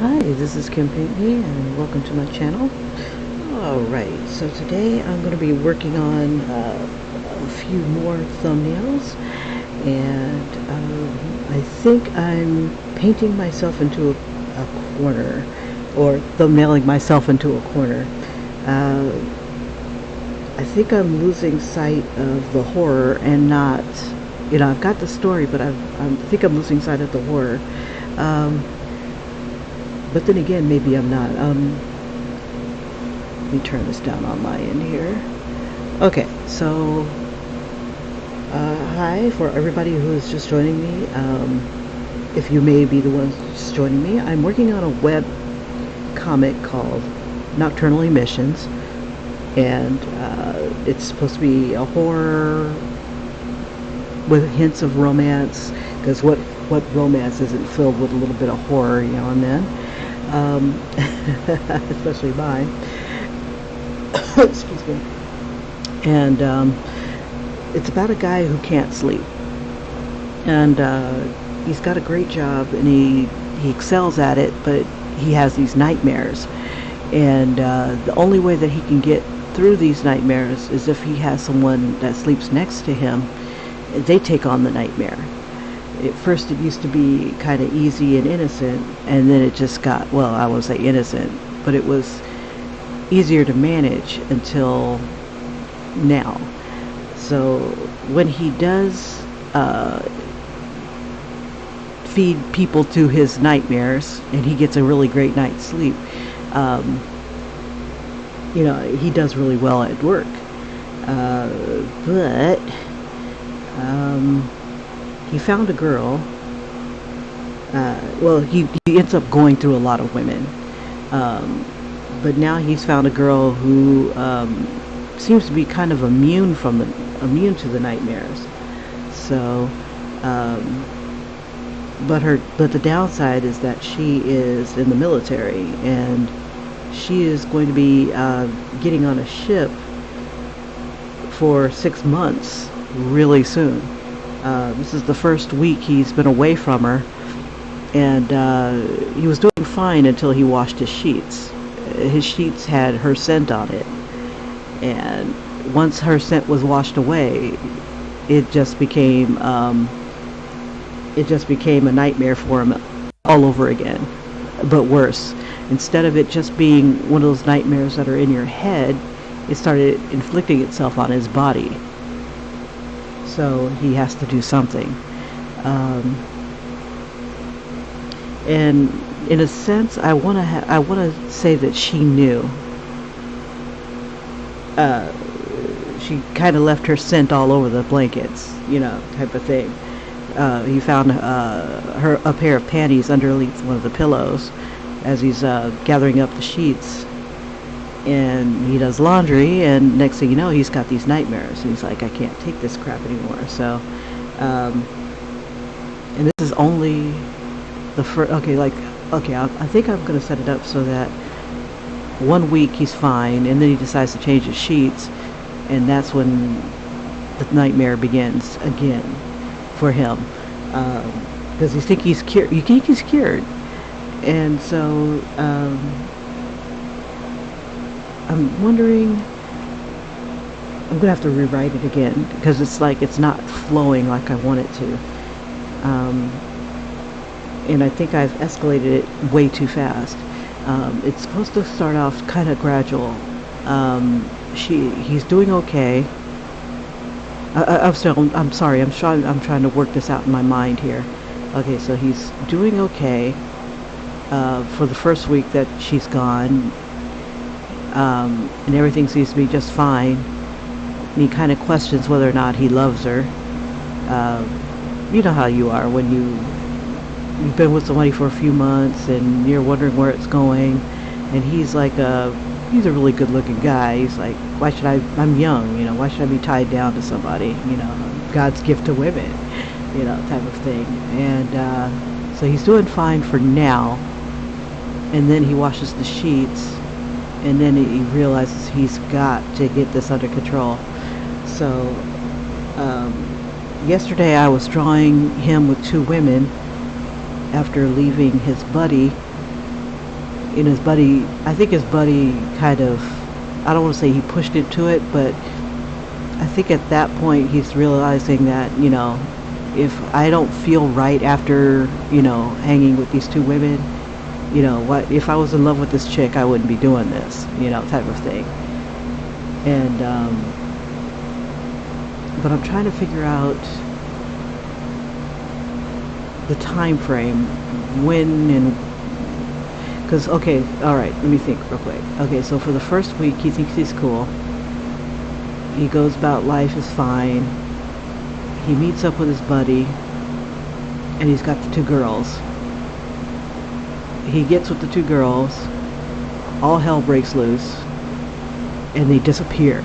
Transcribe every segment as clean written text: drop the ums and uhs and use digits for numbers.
Hi, this is Kim Pinckney and welcome to my channel. Alright, so today I'm going to be working on a few more thumbnails, and I think I'm painting myself into a corner, or thumbnailing myself into a corner. I think I'm losing sight of the horror and not, I've got the story, but I think I'm losing sight of the horror. But then again, maybe I'm not. Let me turn this down on my end here. Okay, so hi for everybody who is just joining me. If you may be the ones just joining me, I'm working on a web comic called Nocturnal Emissions, and it's supposed to be a horror with hints of romance, because what romance isn't filled with a little bit of horror, and then especially mine. Excuse me. And it's about a guy who can't sleep, and he's got a great job, and he excels at it, but he has these nightmares, and the only way that he can get through these nightmares is if he has someone that sleeps next to him. They take on the nightmare. At first it used to be kind of easy and innocent, and then it just got, well, I won't say innocent, but it was easier to manage until now. So when he does feed people to his nightmares and he gets a really great night's sleep, he does really well at work. But he found a girl. He ends up going through a lot of women, but now he's found a girl who seems to be kind of immune to the nightmares. So, but the downside is that she is in the military, and she is going to be getting on a ship for 6 months really soon. This is the first week he's been away from her, and he was doing fine until he washed his sheets. His sheets had her scent on it, and once her scent was washed away, it just became a nightmare for him all over again, but worse. Instead of it just being one of those nightmares that are in your head, it started inflicting itself on his body. So he has to do something. And in a sense, I want to say that she knew. She kind of left her scent all over the blankets, type of thing. He found a pair of panties underneath one of the pillows as he's gathering up the sheets. And he does laundry, and next thing you know, he's got these nightmares, and he's like, I can't take this crap anymore. So, and this is only the first. I think I'm going to set it up so that 1 week he's fine, and then he decides to change his sheets, and that's when the nightmare begins again for him, because you think he's cured. You think he's cured, and so. I'm wondering, I'm going to have to rewrite it again, because it's not flowing like I want it to. And I think I've escalated it way too fast. It's supposed to start off kind of gradual. He's doing okay. I'm sorry, I'm trying to work this out in my mind here. Okay, so he's doing okay for the first week that she's gone. And everything seems to be just fine. And he kind of questions whether or not he loves her. You know how you are when you've been with somebody for a few months and you're wondering where it's going. And he's like he's a really good-looking guy. He's like, I'm young, why should I be tied down to somebody? God's gift to women, type of thing. And so he's doing fine for now. And then he washes the sheets. And then he realizes he's got to get this under control. So, yesterday I was drawing him with 2 women after leaving his buddy And his buddy, I think his buddy kind of, I don't want to say he pushed into it, but I think at that point he's realizing that, if I don't feel right after, hanging with these two women, what if I was in love with this chick, I wouldn't be doing this, type of thing. And but I'm trying to figure out the time frame when and because okay, all right, let me think real quick. Okay, so for the first week he thinks he's cool. He goes about life is fine. He meets up with his buddy and he's got the two girls. He gets with the two girls, all hell breaks loose, and they disappear.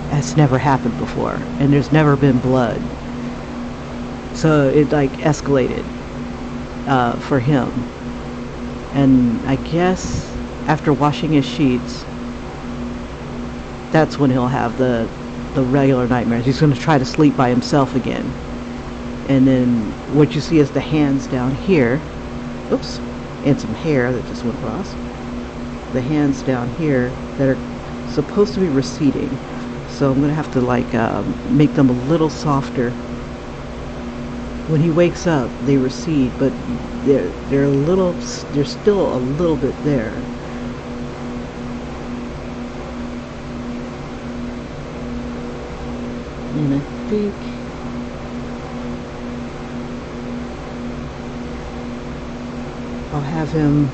That's never happened before, and there's never been blood. So it like escalated for him. And I guess after washing his sheets, that's when he'll have the regular nightmares. He's going to try to sleep by himself again. And then what you see is the hands down here. Oops. And some hair that just went across. The hands down here that are supposed to be receding. So I'm going to have to like make them a little softer. When he wakes up, they recede, but they're a little, they're still a little bit there. And I think I'll have him.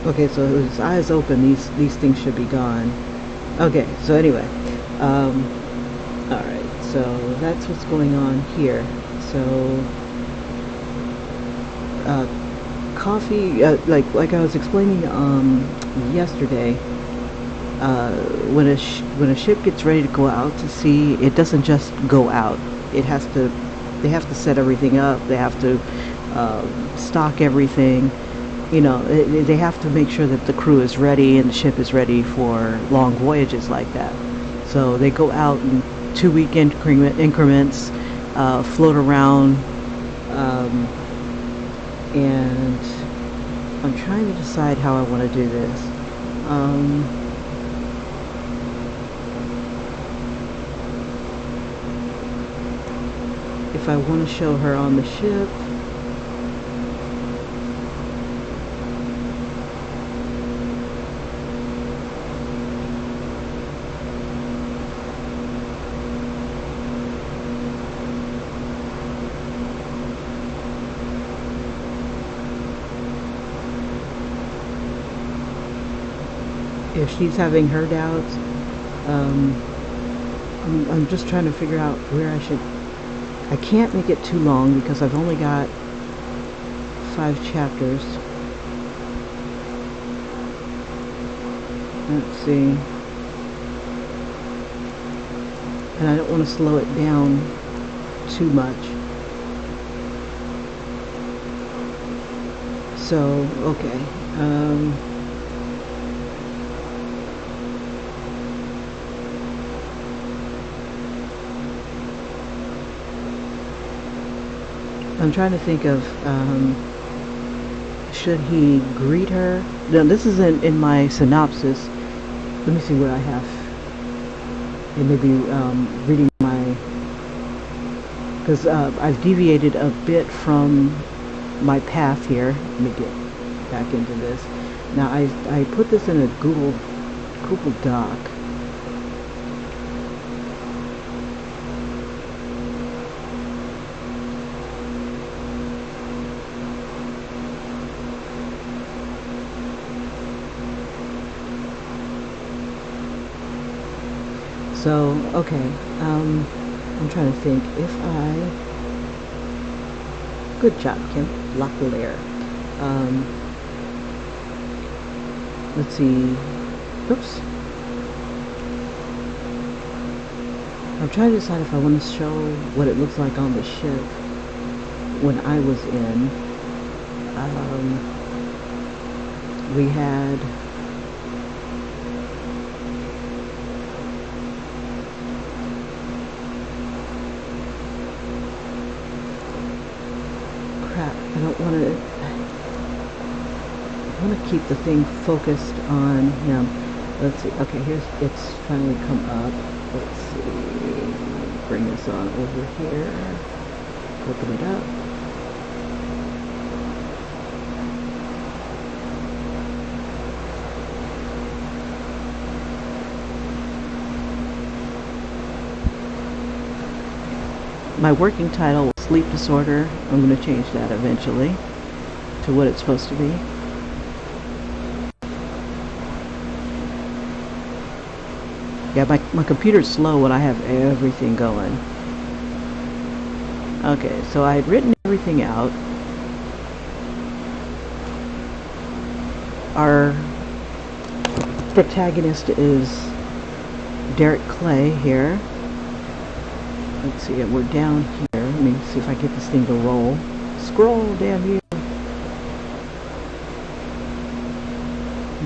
Okay, so his eyes open, these things should be gone. Okay, so anyway, alright, so that's what's going on here. So coffee, like I was explaining yesterday, when a ship gets ready to go out to sea, it doesn't just go out. They have to set everything up. They have to stock everything. They have to make sure that the crew is ready and the ship is ready for long voyages like that. So they go out in 2-week increments, float around, and I'm trying to decide how I want to do this. If I want to show her on the ship, if she's having her doubts, I'm just trying to figure out where I can't make it too long because I've only got 5 chapters. Let's see. And I don't want to slow it down too much. So, okay. I'm trying to think of, should he greet her? Now, this is in my synopsis. Let me see what I have. It may be reading my... Because I've deviated a bit from my path here. Let me get back into this. Now, I put this in a Google Doc. So, okay, I'm trying to think if good job, Kim, Locklear. Let's see, oops. I'm trying to decide if I want to show what it looks like on the ship when I was in. We had don't want to. I want to keep the thing focused on him. Let's see. Okay, it's finally come up. Let's see. Bring this on over here. Open it up. My working title was Sleep Disorder. I'm going to change that eventually to what it's supposed to be. Yeah, my computer's slow when I have everything going. Okay, so I had written everything out. Our protagonist is Derek Clay here. Let's see, we're down here. Let me see if I get this thing to roll. Scroll, damn you.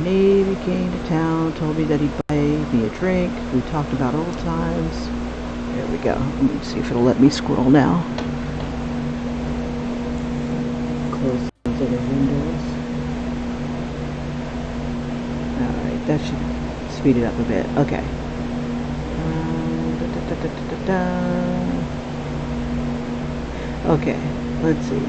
Navy came to town, told me that he'd buy me a drink. We talked about old times. There we go. Let me see if it'll let me scroll now. Close those other windows. Alright, that should speed it up a bit. Okay. Okay, let's see.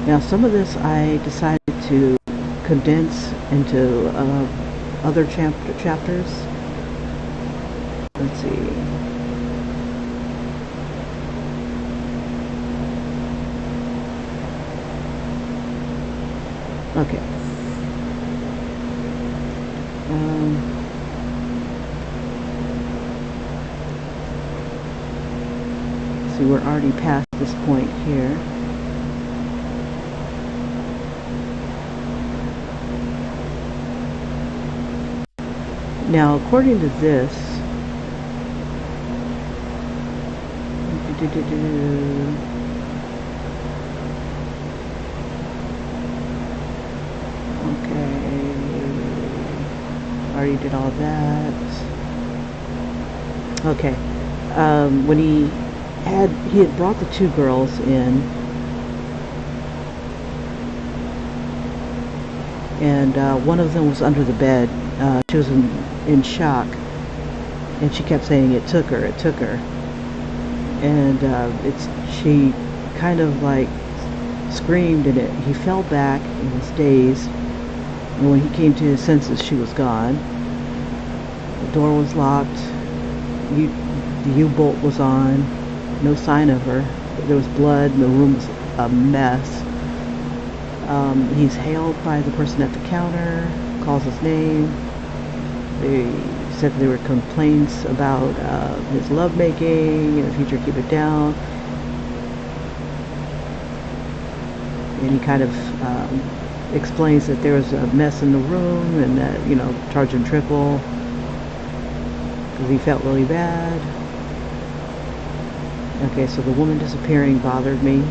Now some of this I decided to condense into other chapters. Let's see. Okay. See, we're already past this point here. Now, according to this, okay, already did all that. Okay, when he had brought the two girls in, and one of them was under the bed. She was in shock, and she kept saying it took her, and she kind of like screamed, and he fell back and was dazed, and when he came to his senses, she was gone. The door was locked, the U-bolt was on, no sign of her. There was blood, and the room was a mess. He's hailed by the person at the counter, calls his name. They said there were complaints about his lovemaking, in the future keep it down. And he kind of explains that there was a mess in the room and that, you know, charge him triple because he felt really bad. Okay, so the woman disappearing bothered me.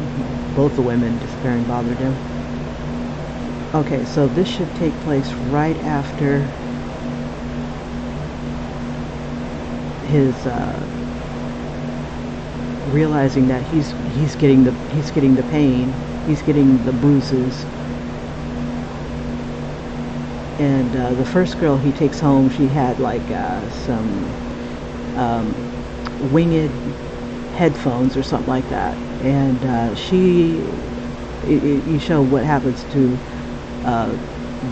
Both the women disappearing bothered him. Okay, so this should take place right after his realizing that he's getting the pain, he's getting the bruises, and the first girl he takes home, she had like some winged headphones or something like that, and you show what happens to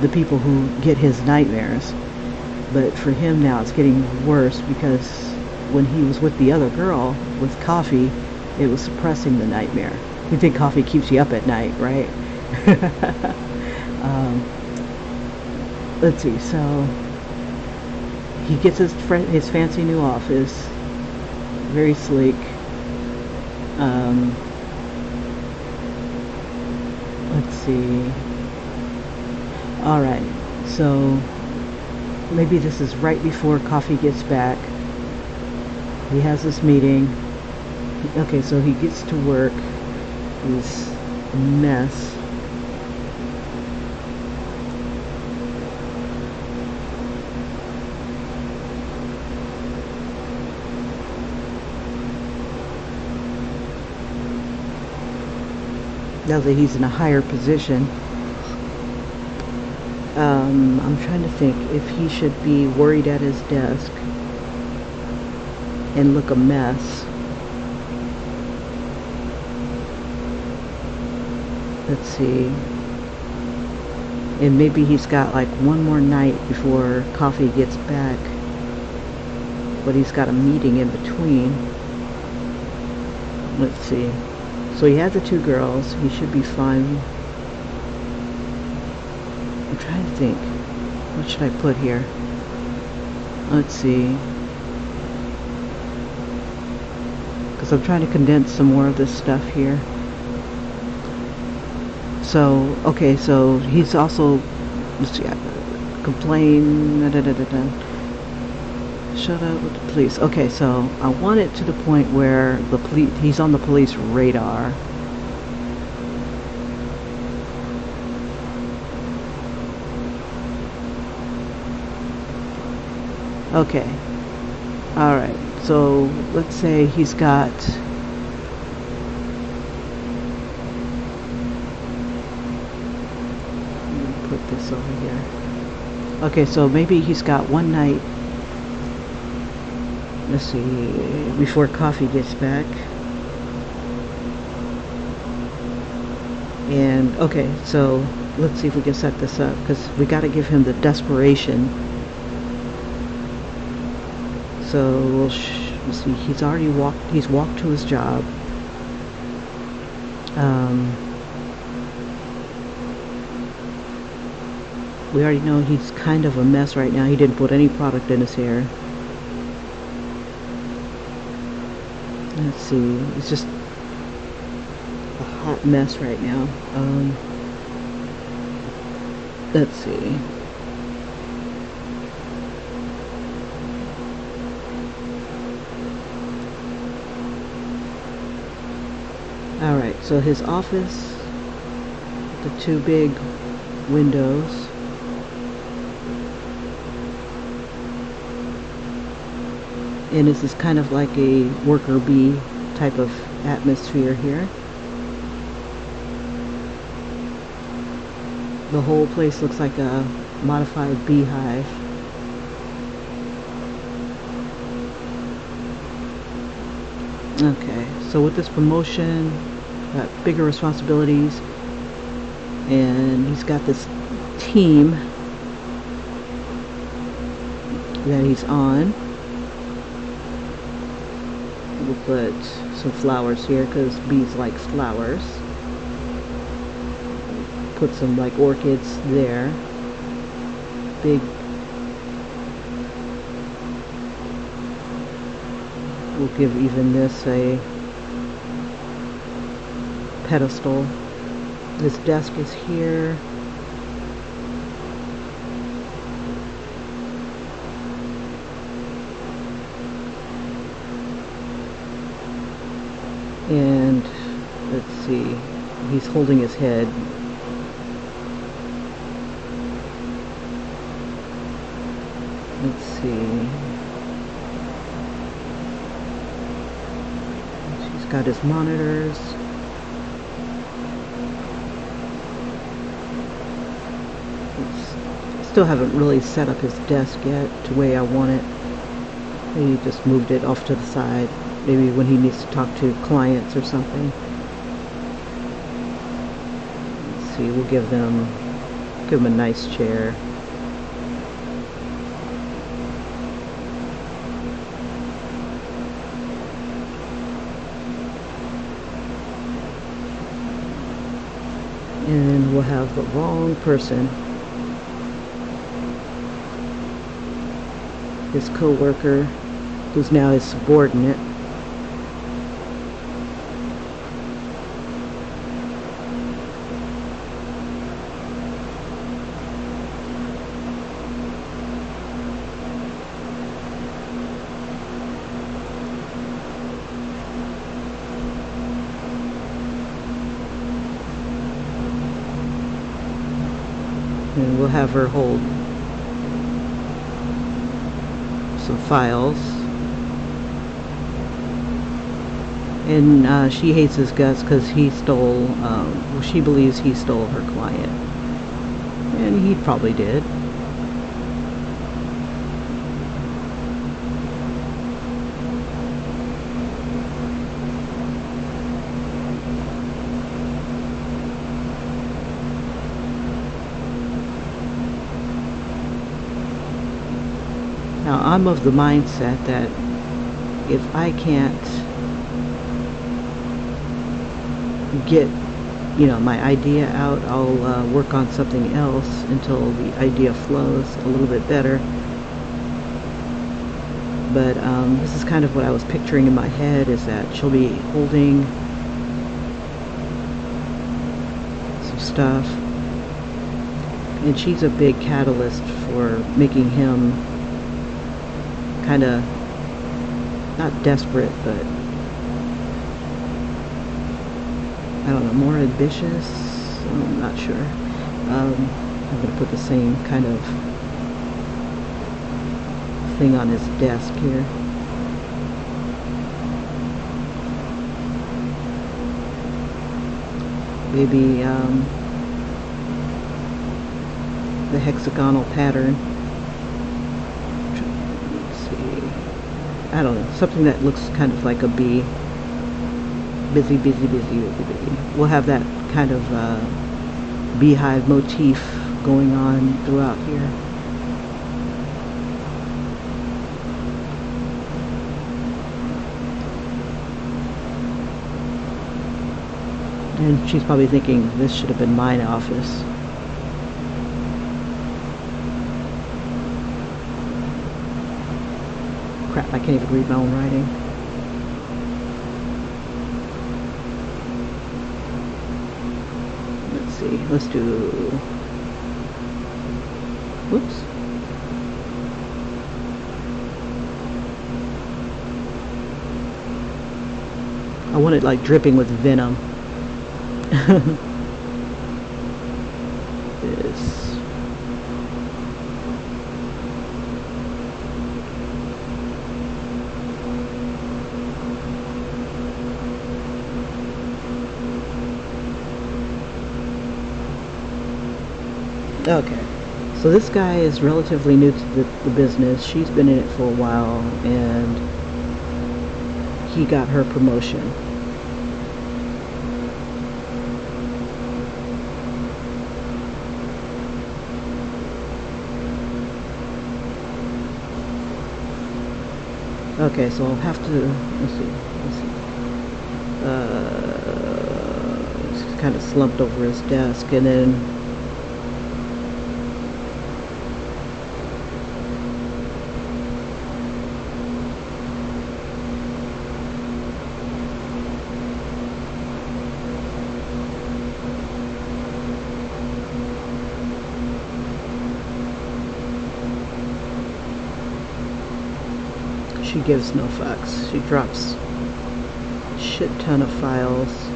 the people who get his nightmares. But for him now it's getting worse because when he was with the other girl with coffee, it was suppressing the nightmare. You think coffee keeps you up at night, right? Let's see, so he gets his fancy new office, very sleek. Let's see. Alright, so maybe this is right before Coffee gets back. He has this meeting. Okay, so he gets to work. He's a mess. now that he's in a higher position. I'm trying to think if he should be worried at his desk and look a mess. Let's see. And maybe he's got like one more night before Coffee gets back. But he's got a meeting in between. Let's see. So he has the two girls. He should be fine. I'm trying to think. What should I put here? Let's see. Because I'm trying to condense some more of this stuff here. So, okay, so he's also, let's see, complain, shut up with the police. Okay, so I want it to the point where the police, he's on the police radar. Okay, alright, so let's say he's got, put this over here. Okay, so maybe he's got one night, let's see, before Coffee gets back. And okay, so let's see if we can set this up, because we got to give him the desperation. So we'll see, he's already walked to his job. We already know he's kind of a mess right now. He didn't put any product in his hair. Let's see, it's just a hot mess right now. Let's see. Alright, so his office, the two big windows. And this is kind of like a worker bee type of atmosphere here. The whole place looks like a modified beehive. Okay, so with this promotion, got bigger responsibilities, and he's got this team that he's on. We'll put some flowers here because bees like flowers. Put some like orchids there. Big. We'll give even this a pedestal. His desk is here. And let's see, he's holding his head. Let's see. He's got his monitors. Still haven't really set up his desk yet the way I want it. He just moved it off to the side. Maybe when he needs to talk to clients or something. Let's see, we'll give him a nice chair. And we'll have the wrong person. His co-worker, who's now his subordinate. And we'll have her hold some files. And she hates his guts because he stole, well, she believes he stole her client. And he probably did. Now, I'm of the mindset that if I can't get, my idea out, I'll work on something else until the idea flows a little bit better. But this is kind of what I was picturing in my head, is that she'll be holding some stuff, and she's a big catalyst for making him kind of, not desperate, but I don't know, more ambitious. I'm not sure. I'm going to put the same kind of thing on his desk here. Maybe the hexagonal pattern. Let's see. I don't know, something that looks kind of like a bee. Busy, busy, busy, busy, busy. We'll have that kind of beehive motif going on throughout here. And she's probably thinking, this should have been my office. Crap, I can't even read my own writing. Let's see, let's do... Whoops. I want it like dripping with venom. This. Okay, so this guy is relatively new to the business. She's been in it for a while, and he got her promotion. Okay, so I'll have to, let's see. He's kind of slumped over his desk, and then she gives no fucks. She drops a shit ton of files.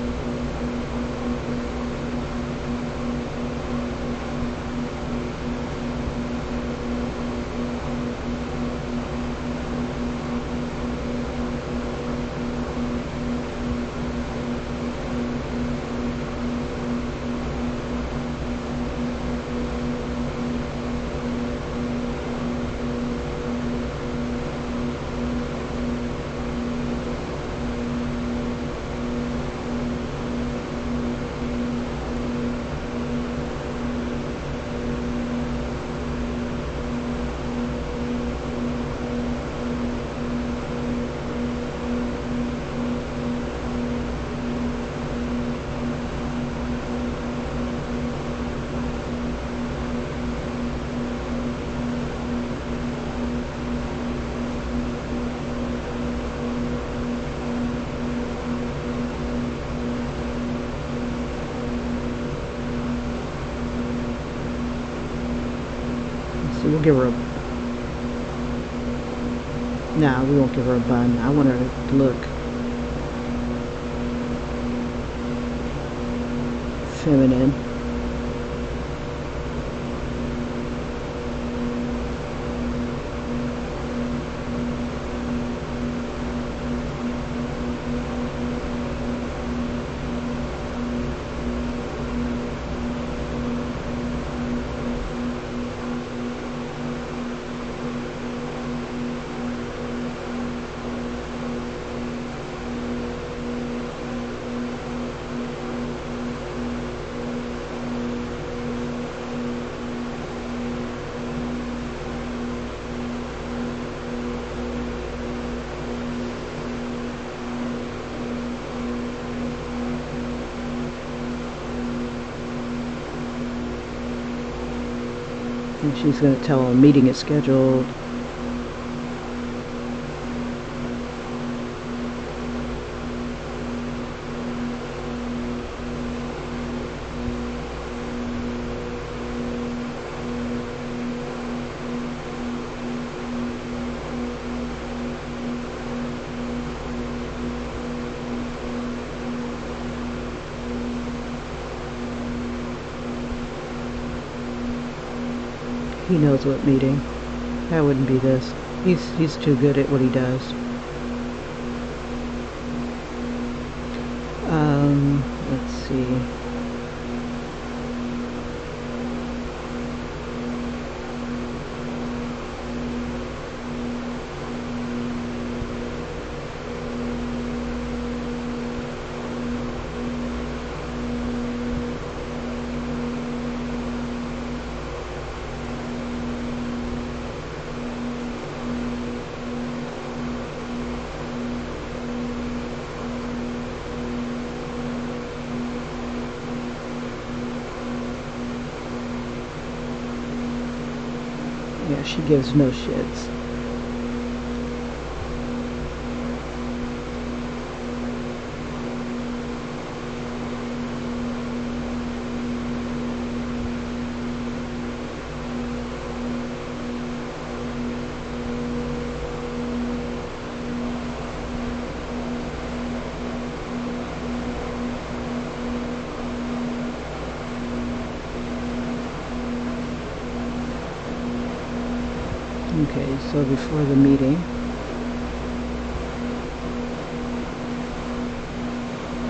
So we'll give her a... Nah, we won't give her a bun. I want her to look feminine. And she's going to tell him a meeting is scheduled. He knows what meeting. That wouldn't be this. He's too good at what he does. Let's see. Yeah, she gives no shits. Okay, so before the meeting,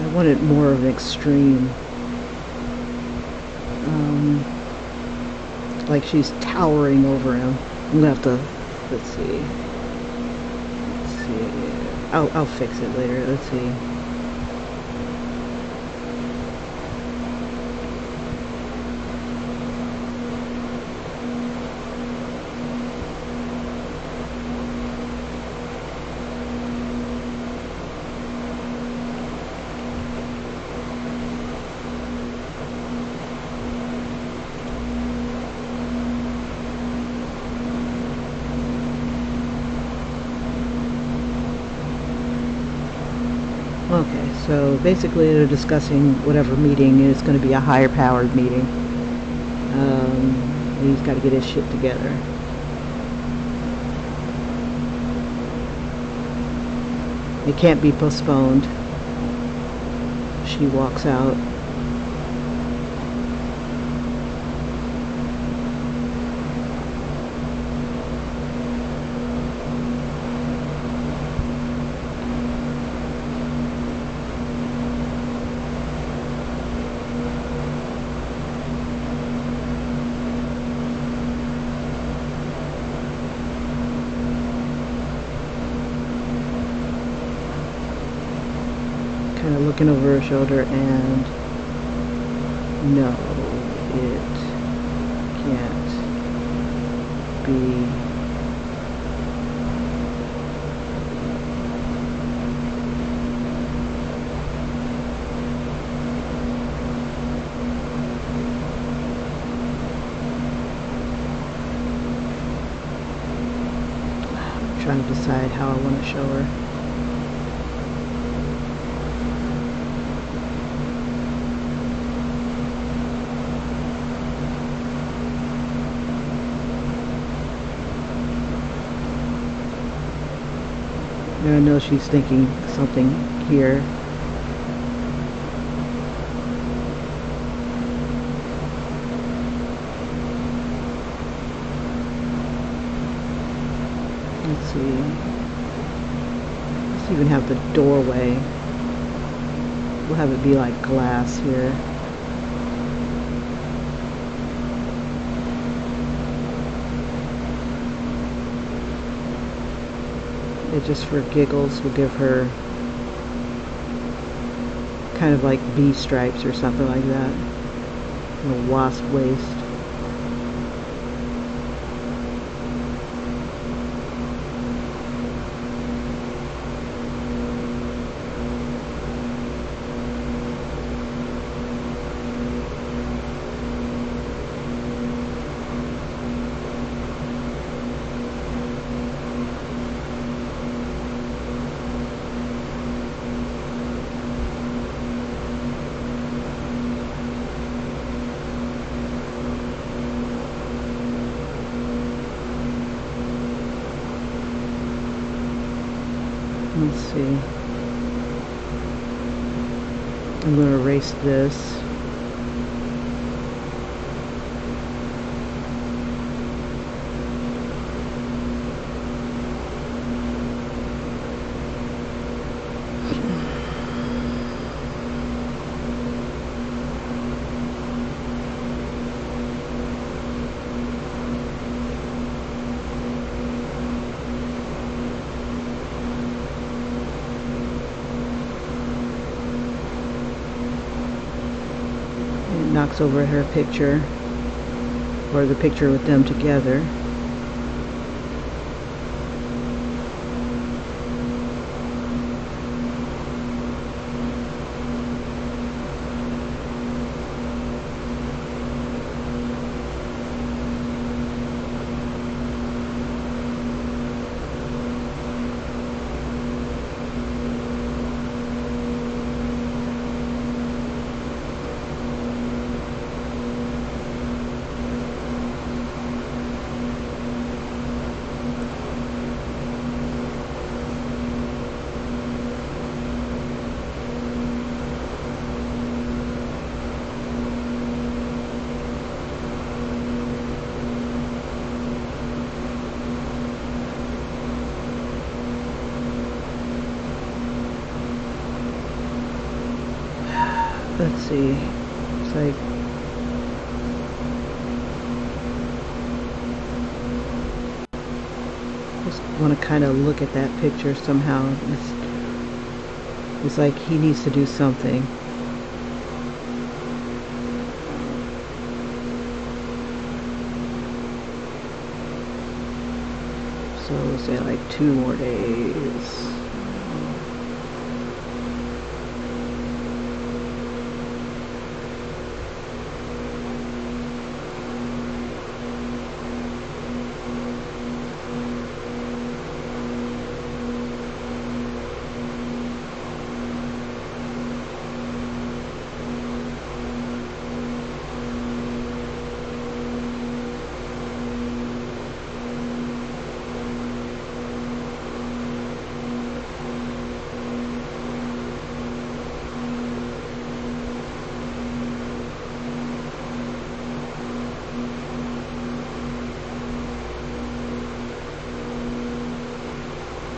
I wanted more of an extreme, like she's towering over him. I'm gonna have to, let's see, I'll fix it later, let's see. Okay, so basically they're discussing whatever meeting is going to be a higher powered meeting. He's got to get his shit together. It can't be postponed. She walks out. Kind of looking over her shoulder, and no, it can't be. I'm trying to decide how I want to show her. I know she's thinking something here. Let's see. Let's even have the doorway. We'll have it be like glass here. Just for giggles, we'll give her kind of like bee stripes or something like that. A wasp waist. Let's see. I'm going to erase this. Knocks over her picture, or the picture with them together. Let's see. It's like just want to kind of look at that picture somehow. It's like he needs to do something. So we'll say like 2 more days.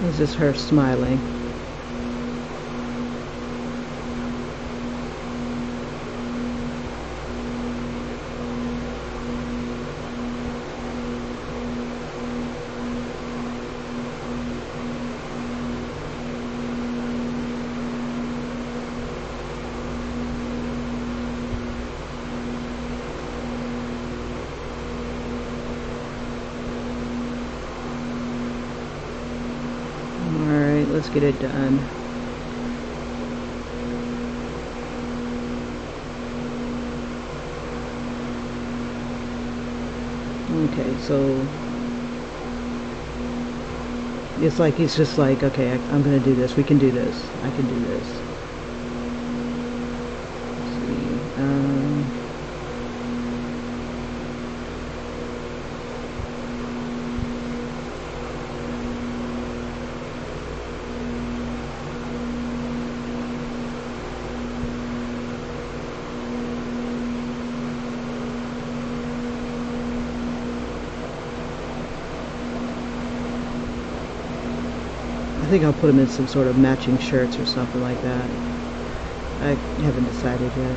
This is her smiling. Let's get it done. Okay, so it's like he's just like, okay, I'm gonna do this. We can do this. I can do this. Let's see. I think I'll put them in some sort of matching shirts or something like that. I haven't decided yet.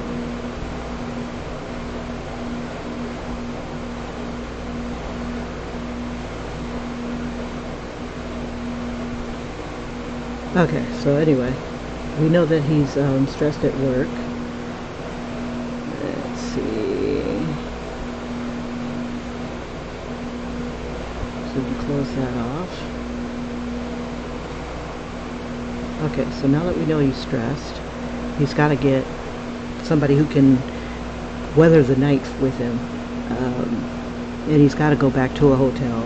Okay, so anyway, we know that he's stressed at work. Let's see. So we can close that off. Okay, so now that we know he's stressed, he's got to get somebody who can weather the night with him. And he's got to go back to a hotel.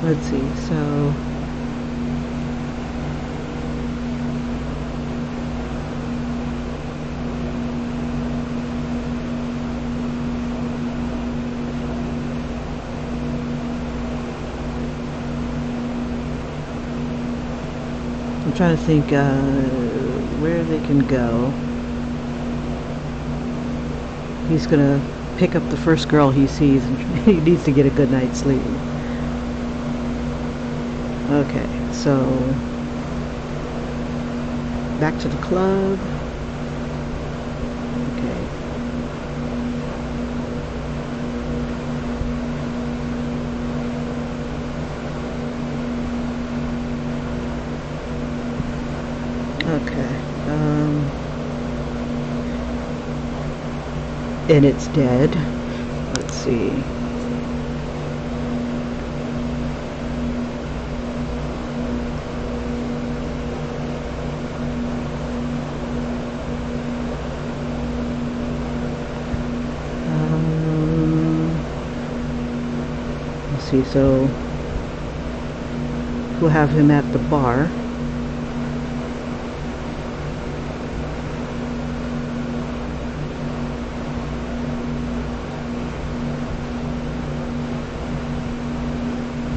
Let's see, so I'm trying to think where they can go. He's gonna pick up the first girl he sees, and he needs to get a good night's sleep. Okay, so back to the club. Okay. Okay. And it's dead. Let's see. Let's see. So we'll have him at the bar.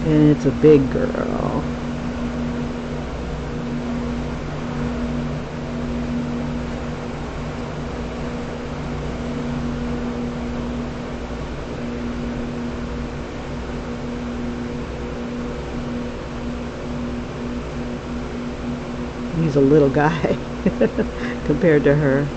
And it's a big girl. He's a little guy compared to her.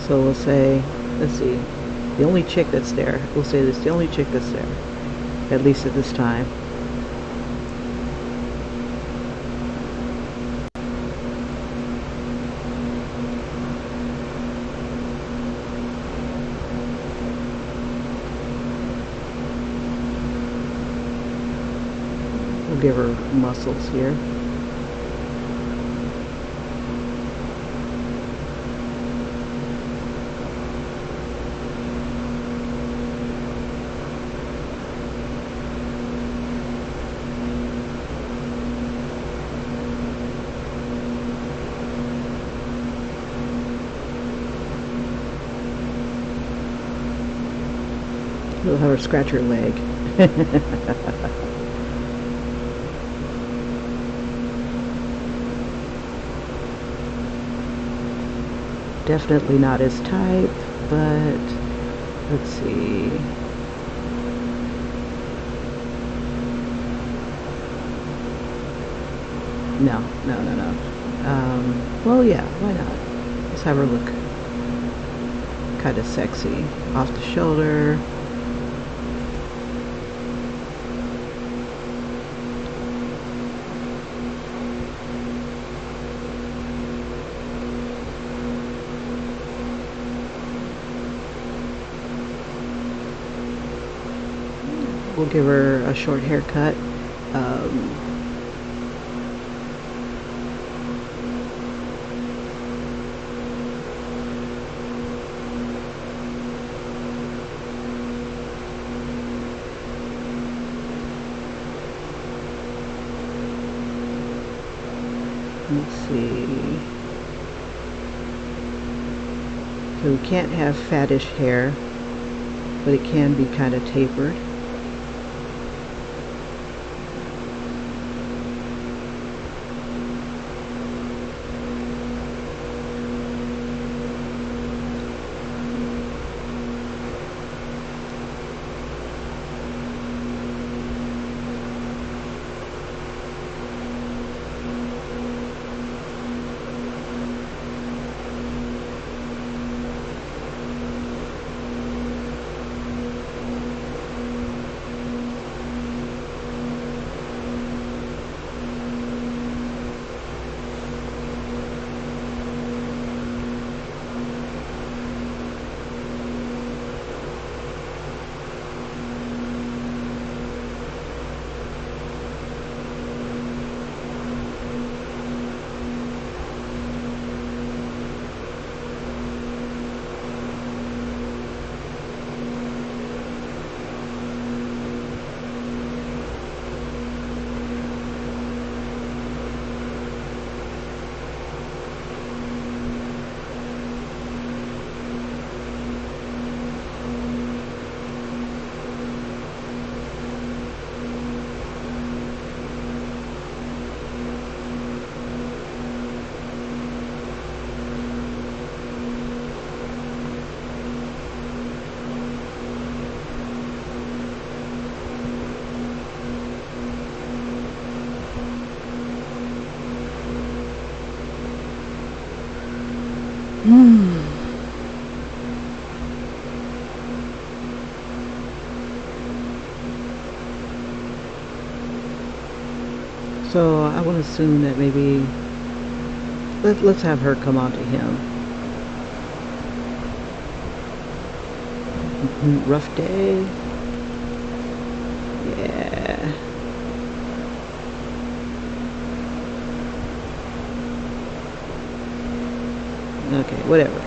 So we'll say, let's see, the only chick that's there, we'll say this, the only chick that's there, at least at this time. We'll give her muscles here. We'll have her scratch her leg. Definitely not his type, but let's see. No. Well, yeah, why not? Let's have her look kind of sexy. Off the shoulder. We'll give her a short haircut. Let's see. So we can't have fattish hair, but it can be kind of tapered. So I want to assume that maybe let's have her come on to him. Rough day. Yeah. Okay, whatever.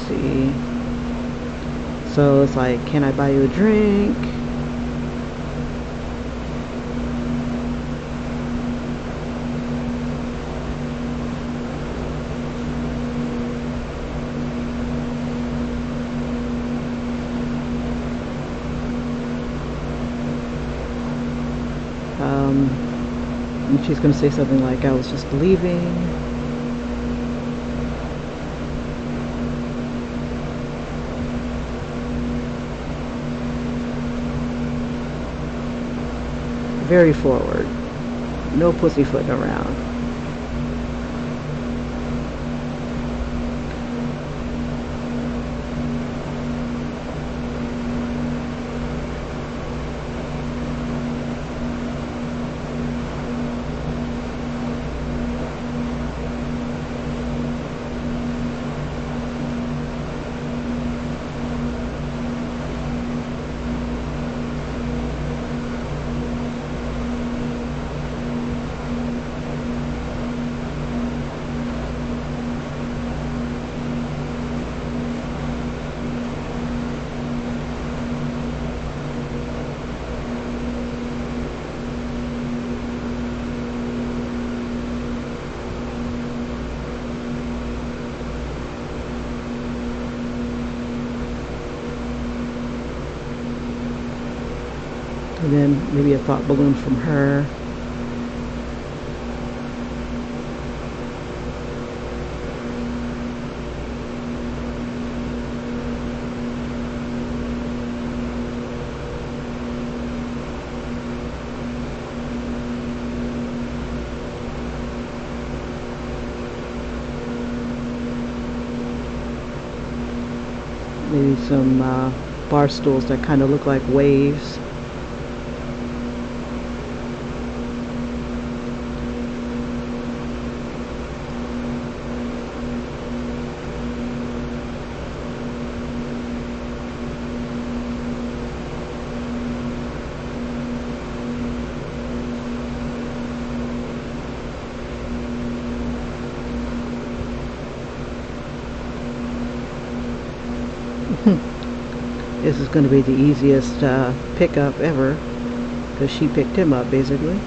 See. So it's like, can I buy you a drink? And she's going to say something like, I was just leaving. Very forward. No pussyfooting around. And then maybe a thought balloon from her. Maybe some bar stools that kind of look like waves. This is going to be the easiest pickup ever, because she picked him up basically.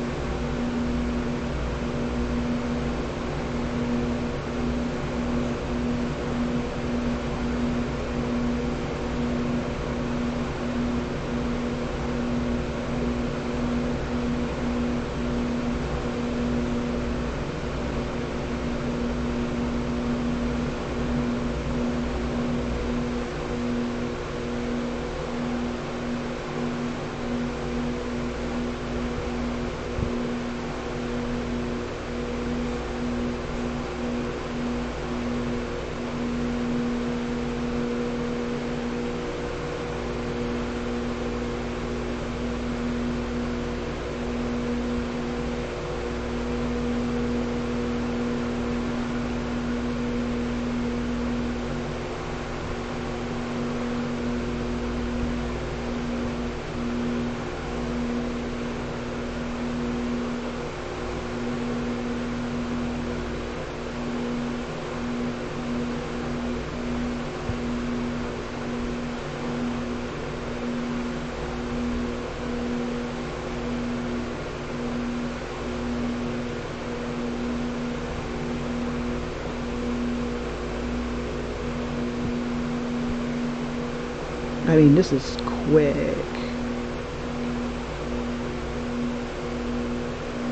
I mean, this is quick.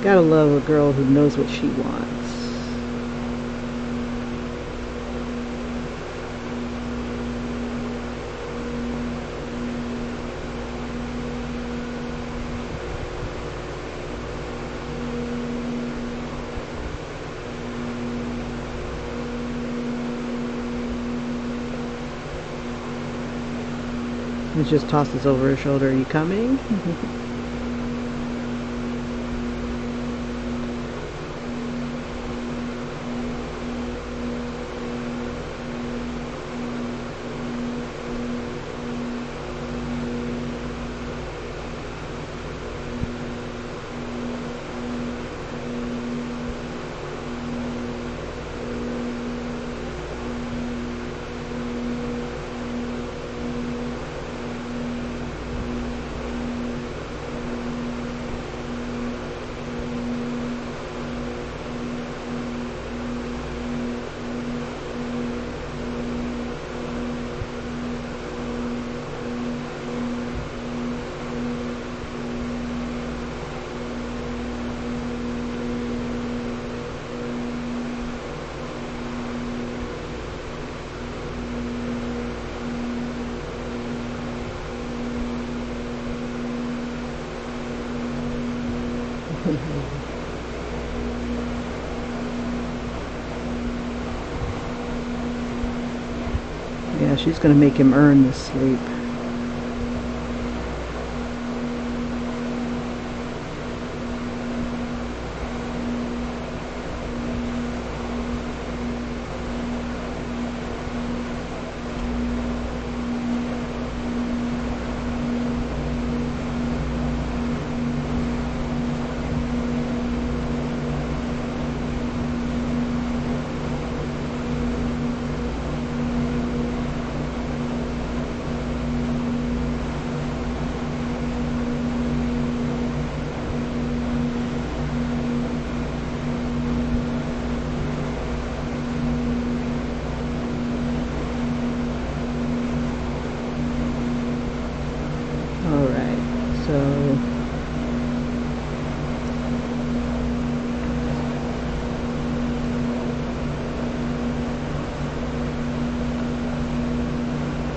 Gotta love a girl who knows what she wants. It just tosses over her shoulder. Are you coming? Yeah, she's gonna make him earn this sleep.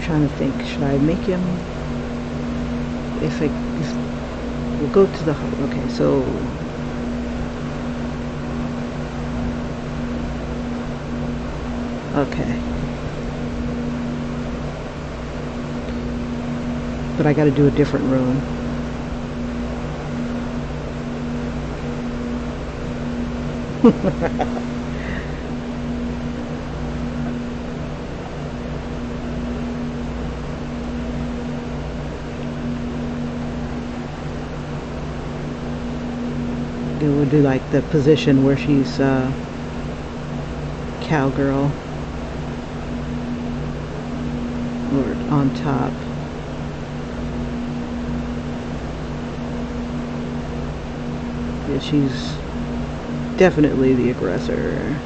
Trying to think, should I make him, if we'll go to the, okay, so okay, but I got to do a different room. It would do like the position where she's cowgirl or on top. Yeah, she's definitely the aggressor.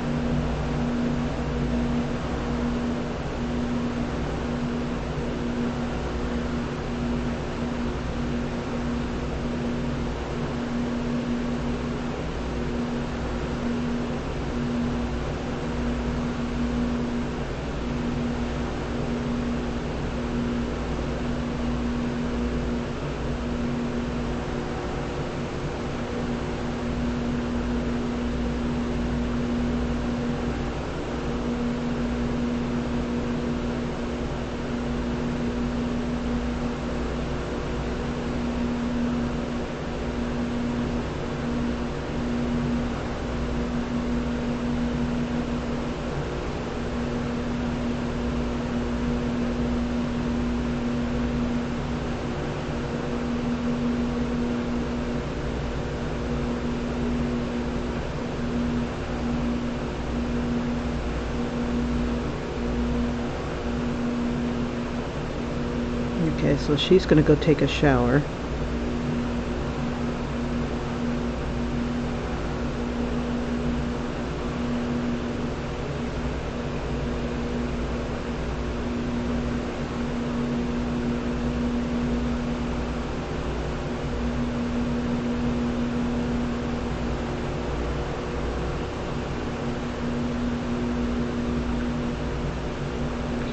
Okay, so she's gonna go take a shower.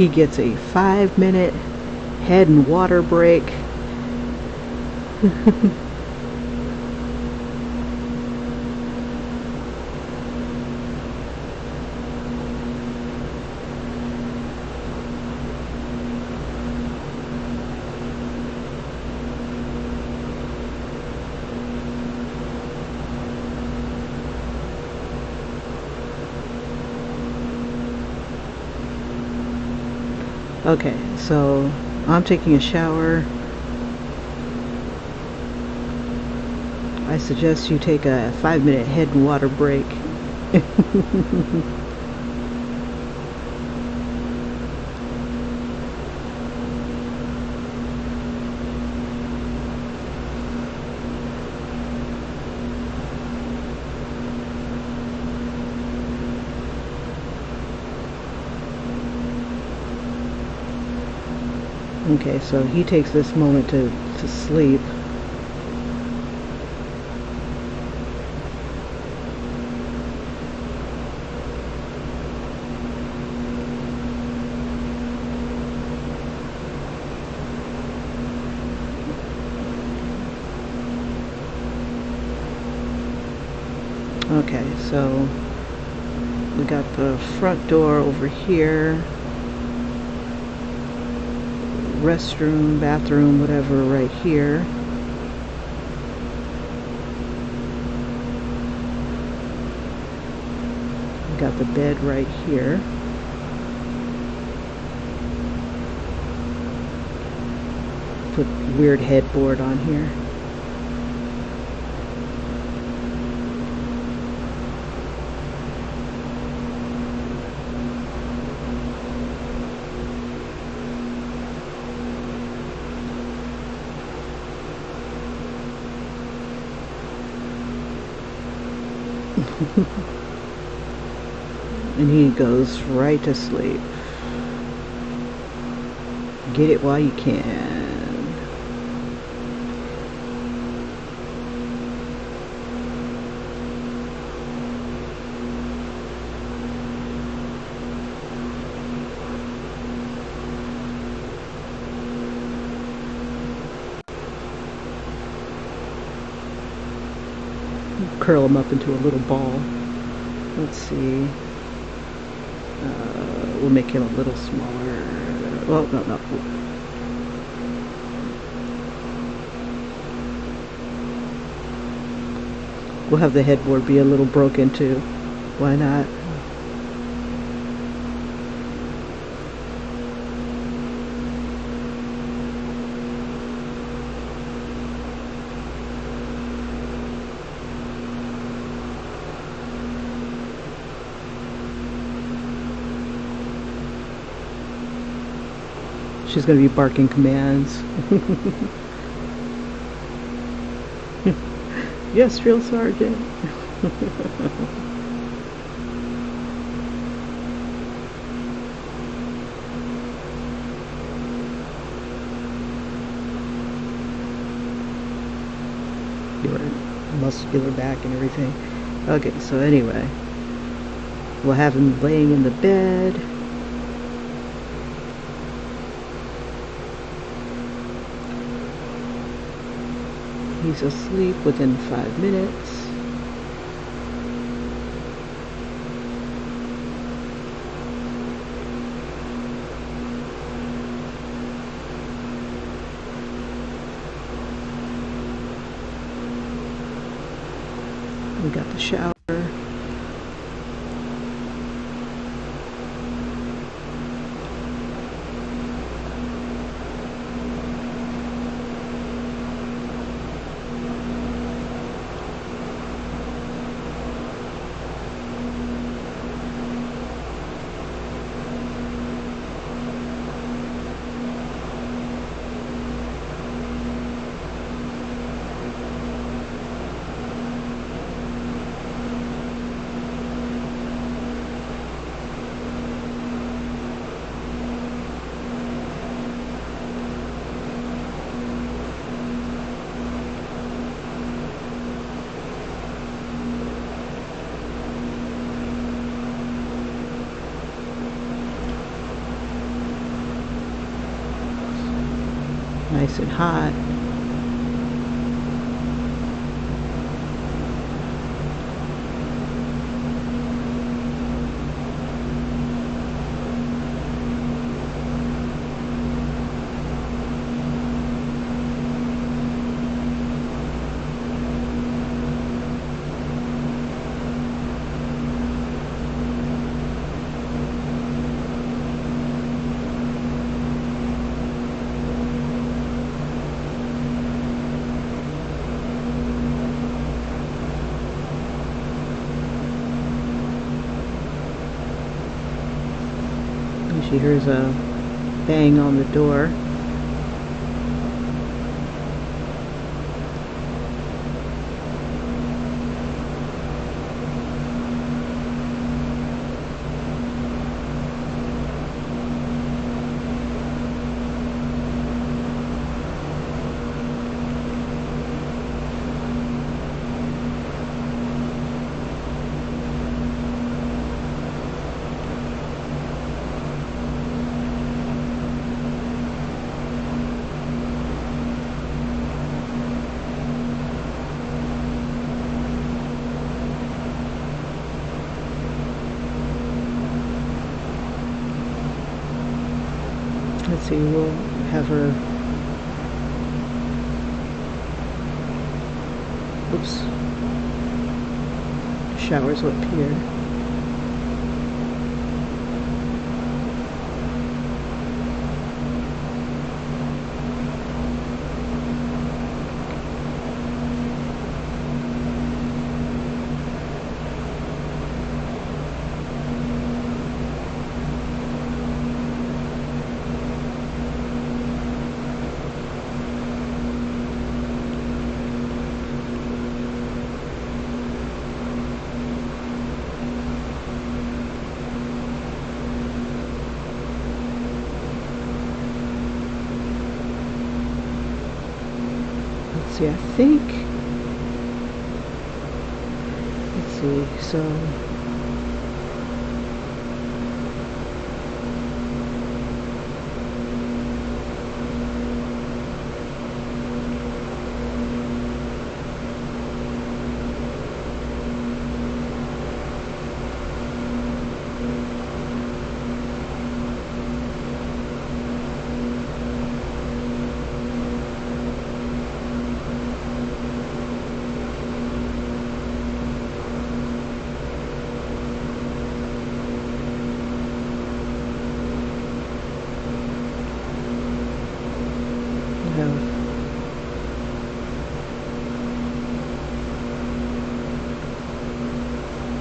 He gets a 5-minute head and water break. Okay, so I'm taking a shower. I suggest you take a 5-minute head and water break. Okay, so he takes this moment to sleep. Okay, so we got the front door over here. Restroom, bathroom, whatever, right here. We got the bed right here. Put weird headboard on here. And he goes right to sleep. Get it while you can. Curl him up into a little ball. Let's see. We'll make him a little smaller. Well, no. We'll have the headboard be a little broken too. Why not? She's going to be barking commands. Yes, drill sergeant. Your muscular back and everything. Okay, so anyway, we'll have him laying in the bed. He's asleep within 5 minutes. We got the shower. nice and hot. She hears a bang on the door. Let's see, we'll have her, oops, showers up here. See, I think, let's see, so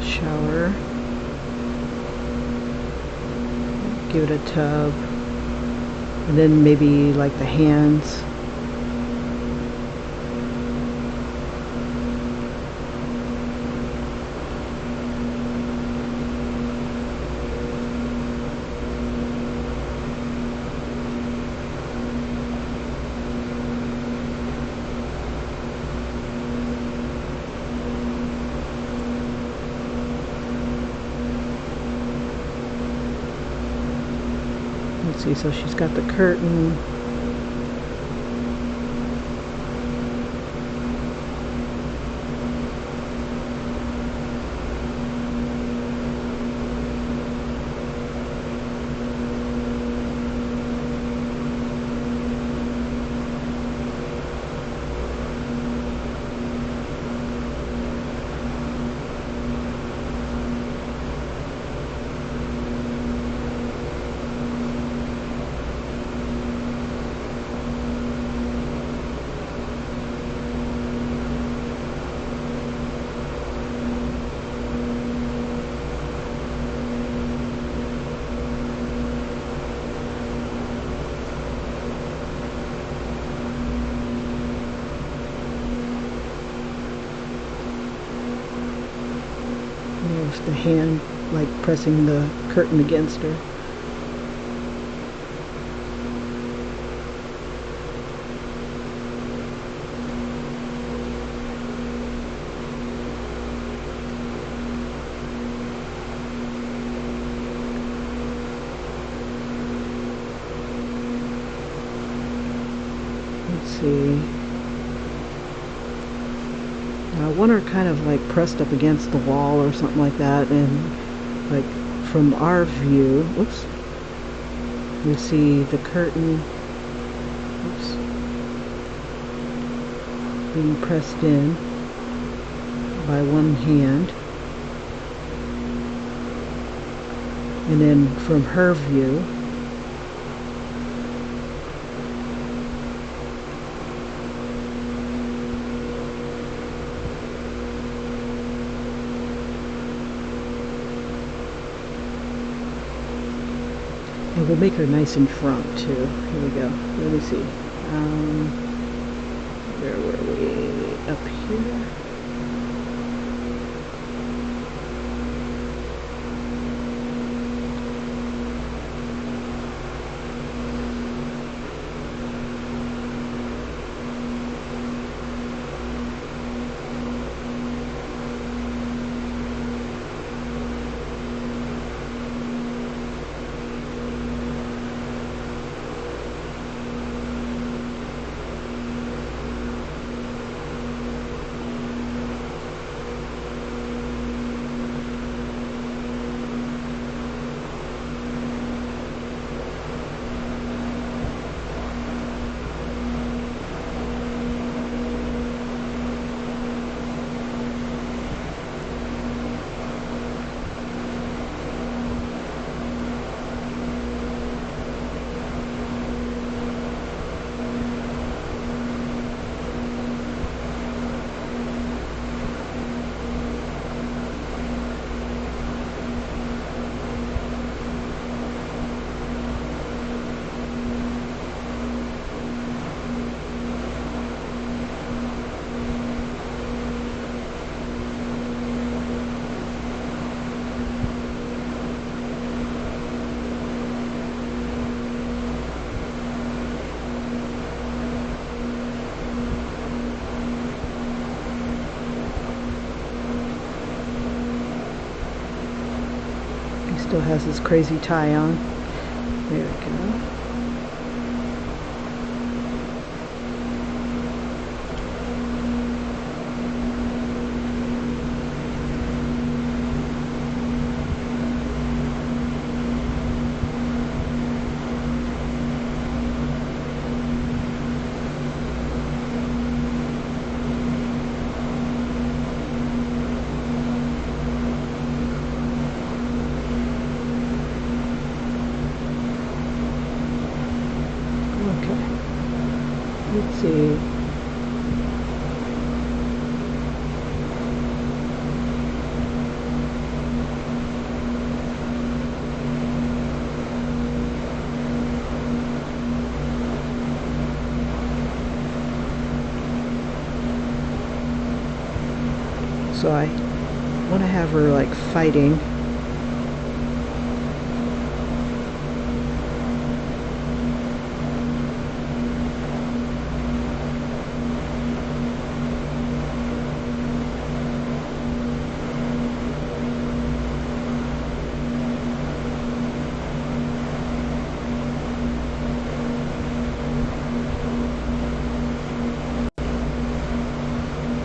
shower, give it a tub, and then maybe like the hands. Let's see, so she's got the curtain. There's the hand, like pressing the curtain against her. see. One are kind of like pressed up against the wall or something like that, and like from our view, whoops, you see the curtain, whoops, being pressed in by one hand, and then from her view, and we'll make her nice in front too. Here we go. Let me see. Where were we? Up here. Still has his crazy tie on. There we go. Let's see. So I want to have her like fighting.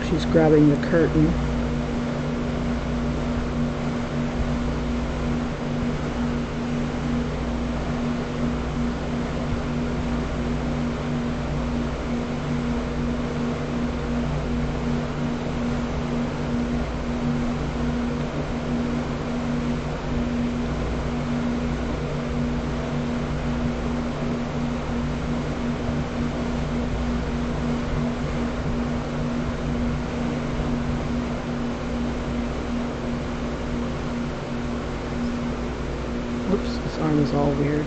She's grabbing the curtain. Oops, this arm is all weird.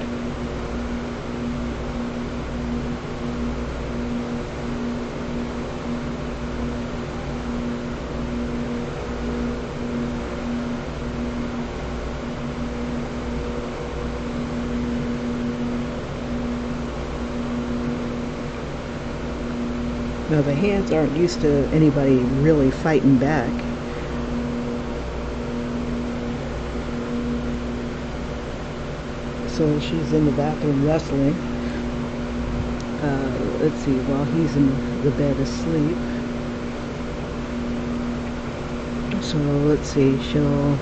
Now the hands aren't used to anybody really fighting back. So she's in the bathroom wrestling. Let's see, while he's in the bed asleep. So let's see, she'll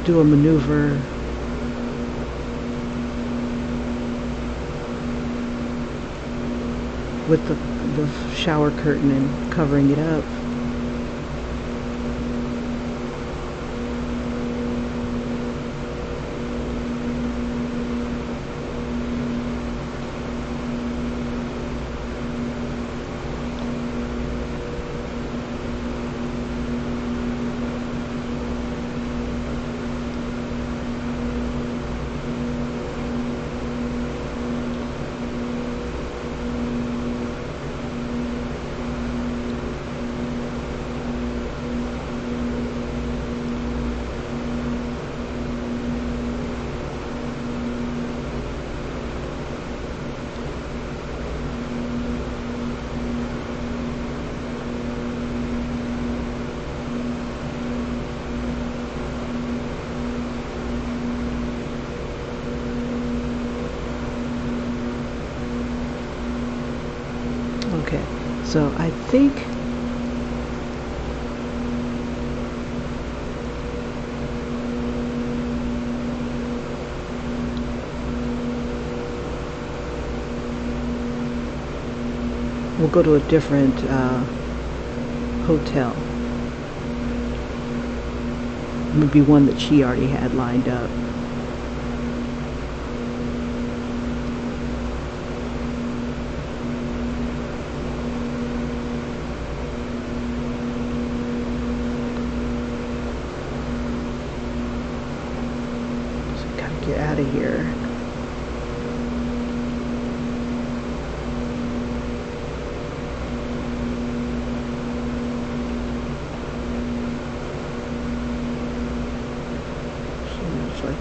do a maneuver with the shower curtain and covering it up. Okay, so I think we'll go to a different hotel. Maybe one that she already had lined up. Get out of here. Seems like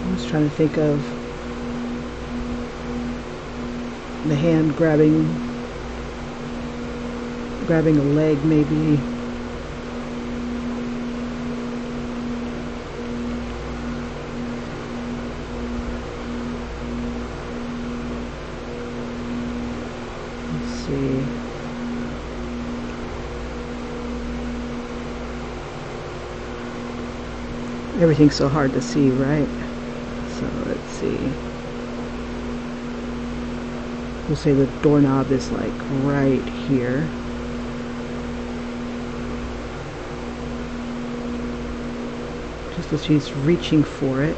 I was trying to think of the hand grabbing a leg, maybe. Let's see. Everything's so hard to see, right? So let's see. We'll say the doorknob is like right here. Just as she's reaching for it.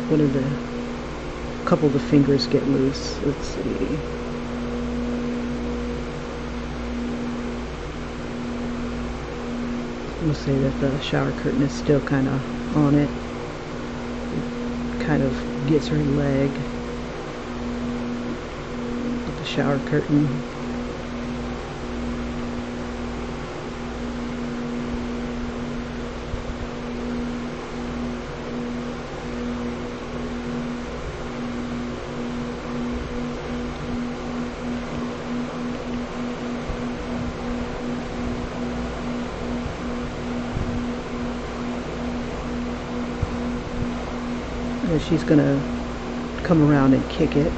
One of the couple of the fingers get loose. Let's see. We'll say that the shower curtain is still kind of on it. It kind of gets her leg with the shower curtain. And she's gonna come around and kick it.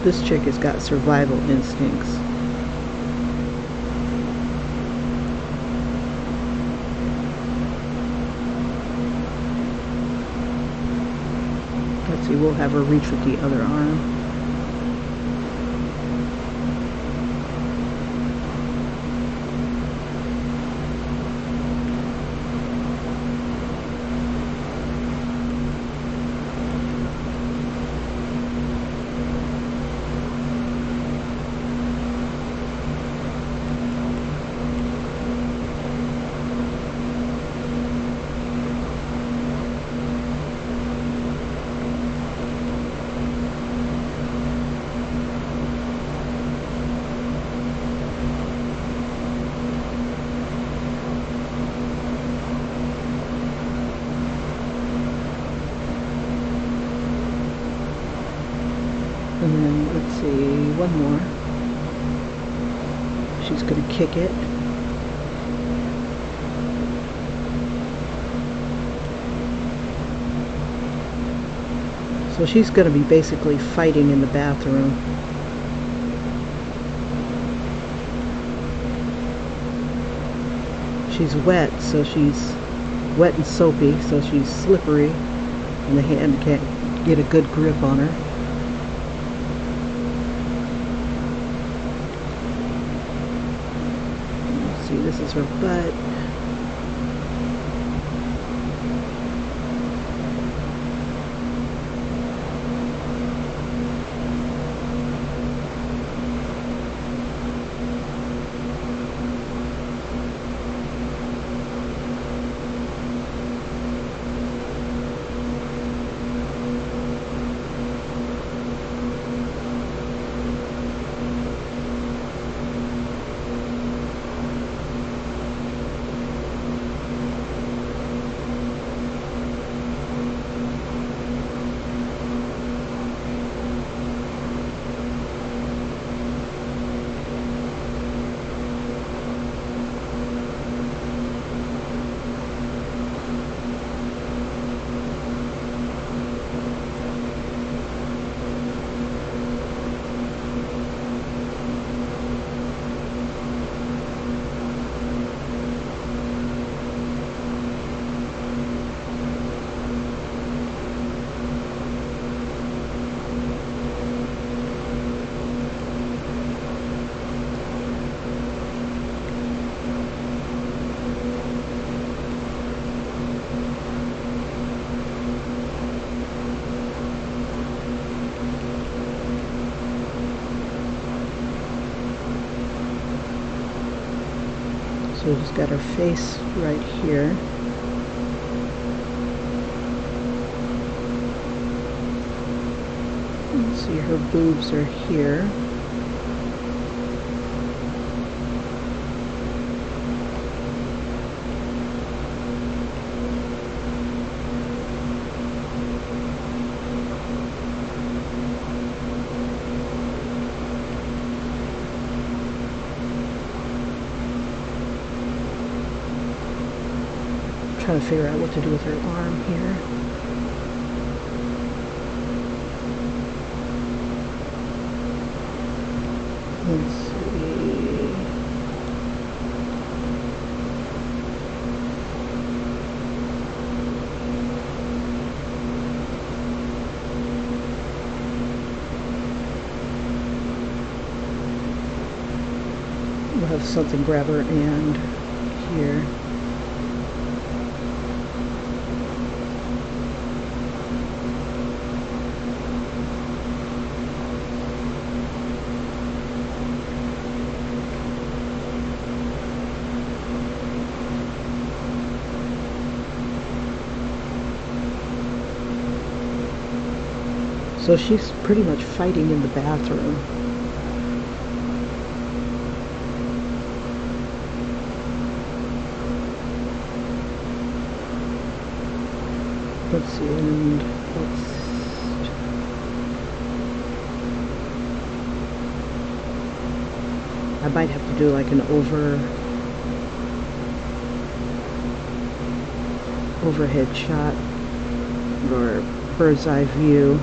This chick has got survival instincts. Let's see, we'll have her reach with the other arm. And then, let's see, one more. She's going to kick it. So she's going to be basically fighting in the bathroom. She's wet, so she's wet and soapy, so she's slippery, and the hand can't get a good grip on her. See, this is her butt. So we've just got her face right here. Let's see, her boobs are here. Trying to figure out what to do with her arm here. Let's see. We'll have something grab her hand here. So she's pretty much fighting in the bathroom. Let's see, and let's... I might have to do like an overhead shot or bird's eye view.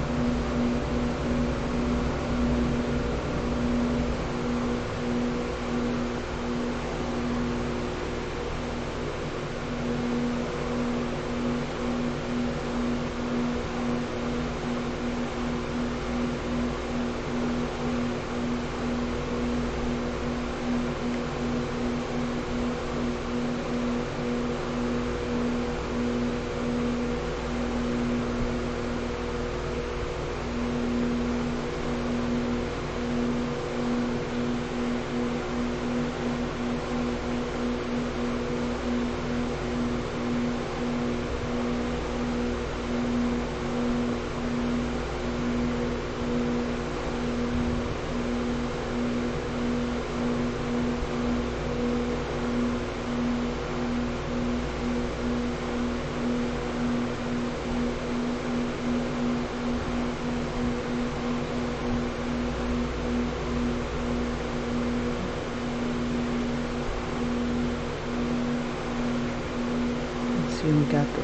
got the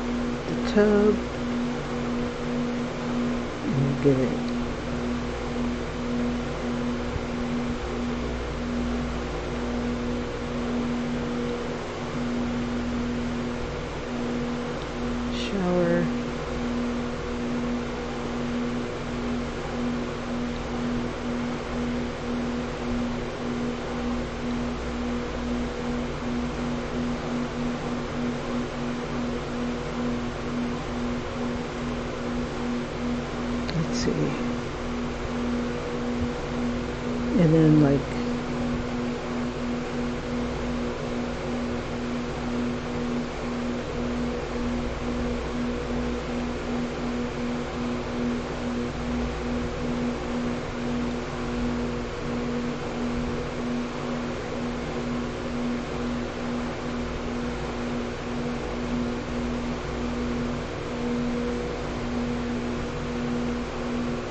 tub. We'll get it. Shower. Let's see. And then like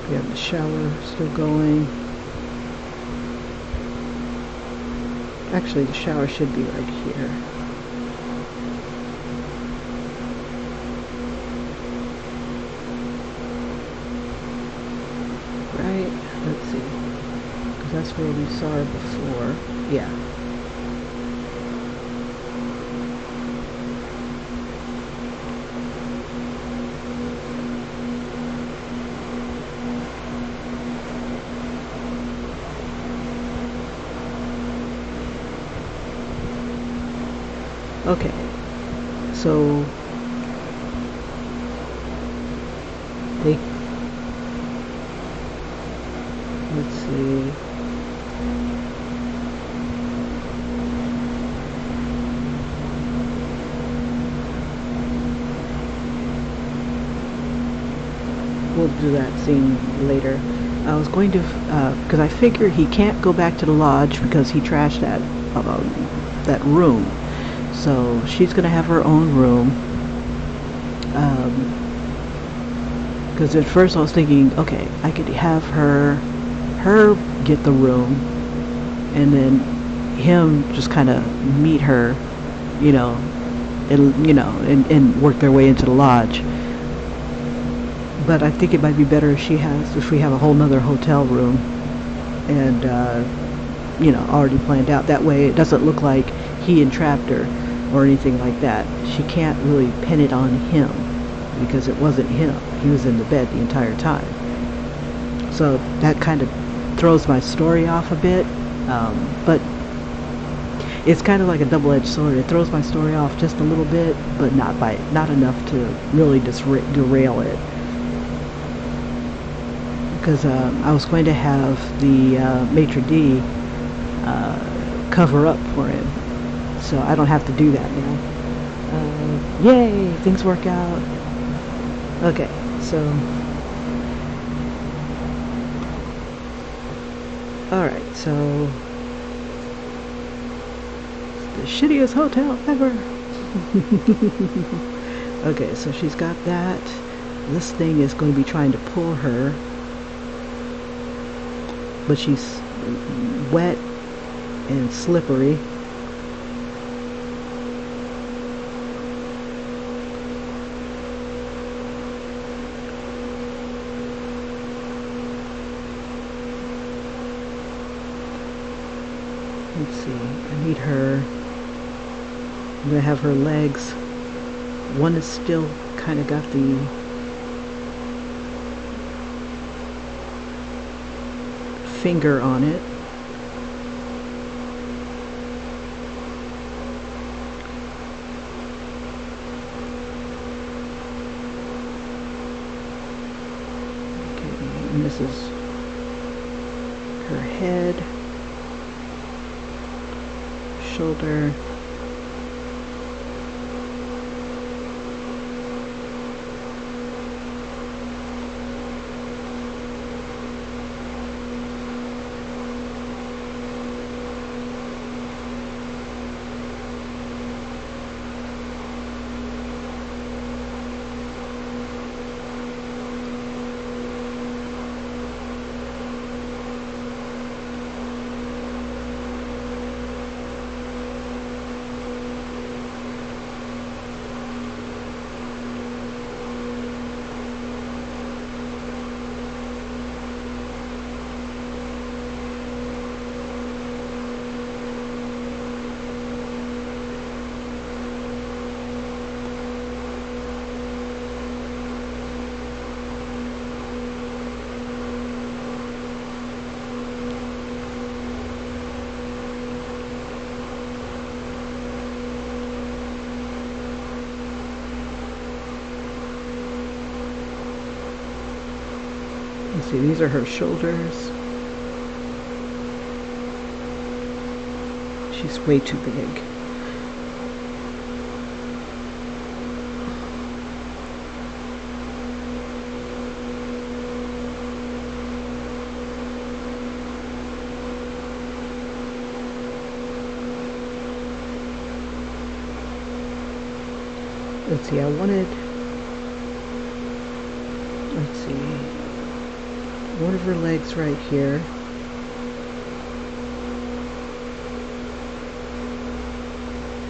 we have the shower still going. Actually, the shower should be right here. Right? Let's see. Because that's where we saw her before. Yeah. Okay, so let's see. We'll do that scene later. I was going to, because I figure he can't go back to the lodge because he trashed that room. So she's going to have her own room. Because at first I was thinking, okay, I could have her get the room, and then him just kind of meet her, and work their way into the lodge. But I think it might be better if we have a whole nother hotel room, and already planned out. That way it doesn't look like he entrapped her or anything like that. She can't really pin it on him because it wasn't him. He was in the bed the entire time. So that kind of throws my story off a bit, but it's kind of like a double-edged sword. It throws my story off just a little bit, but not enough to really derail it. Because I was going to have the maitre d' cover up for him, so I don't have to do that now. Yay! Things work out. Okay, so alright, so the shittiest hotel ever. Okay, so she's got that. This thing is going to be trying to pull her, but she's wet and slippery. Let's see, I need her. I'm going to have her legs. One is still kind of got the finger on it. Okay, and this is her head, shoulder, see, these are her shoulders. She's way too big. Let's see, let's see, one of her legs right here.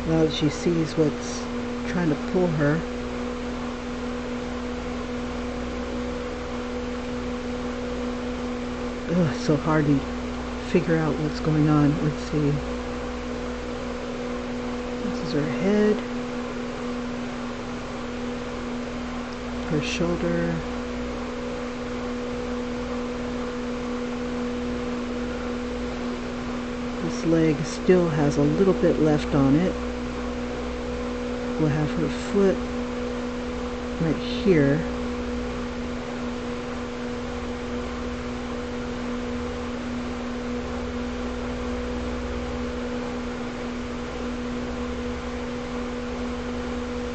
Now that she sees what's trying to pull her. Ugh, it's so hard to figure out what's going on. Let's see. This is her head. Her shoulder. This leg still has a little bit left on it. We'll have her foot right here.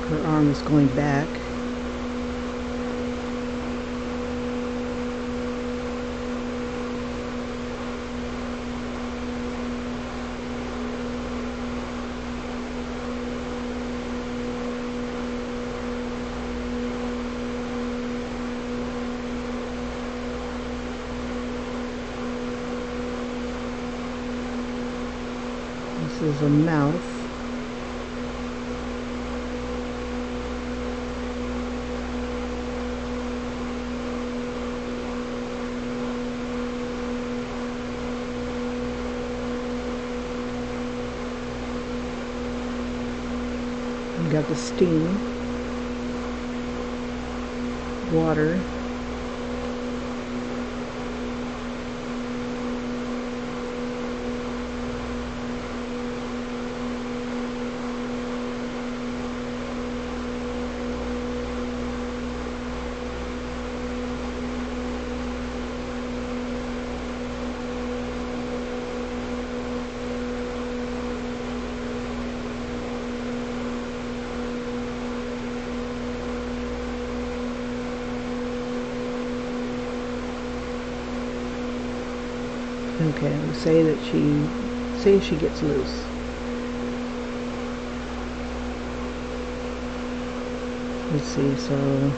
Her arm is going back. This is a mouth. We got the steam, water, okay, we say she gets loose. Let's see, so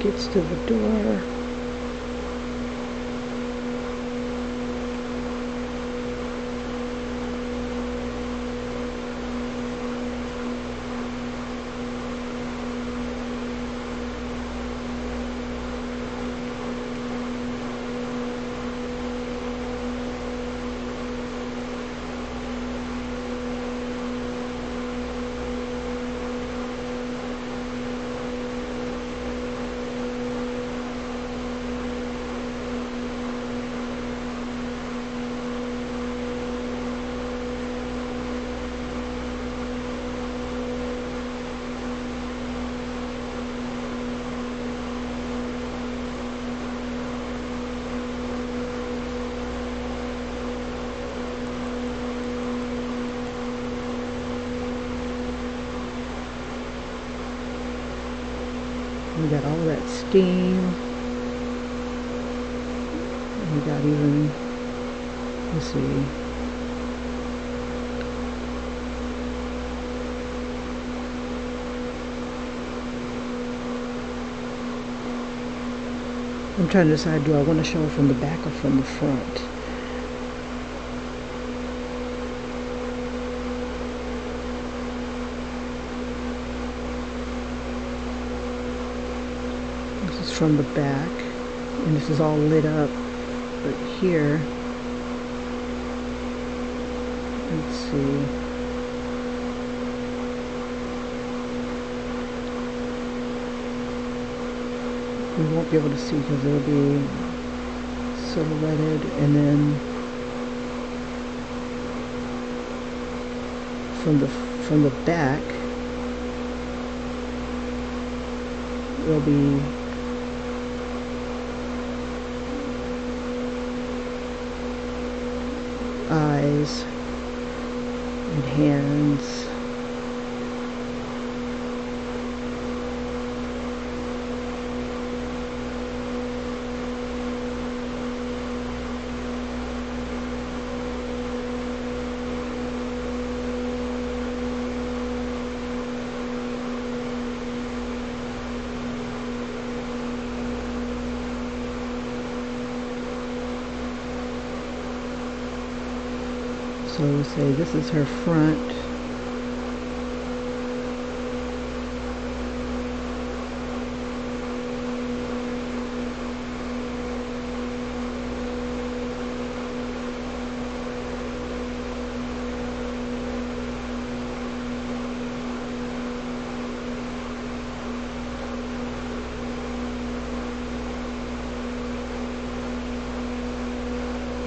gets to the door. We got all that steam. We got even, let's see, I'm trying to decide, do I want to show it from the back or from the front? This is from the back, and this is all lit up, but here, let's see, we won't be able to see because it'll be silhouetted, and then from the back there'll be eyes and hands. So we'll say this is her front.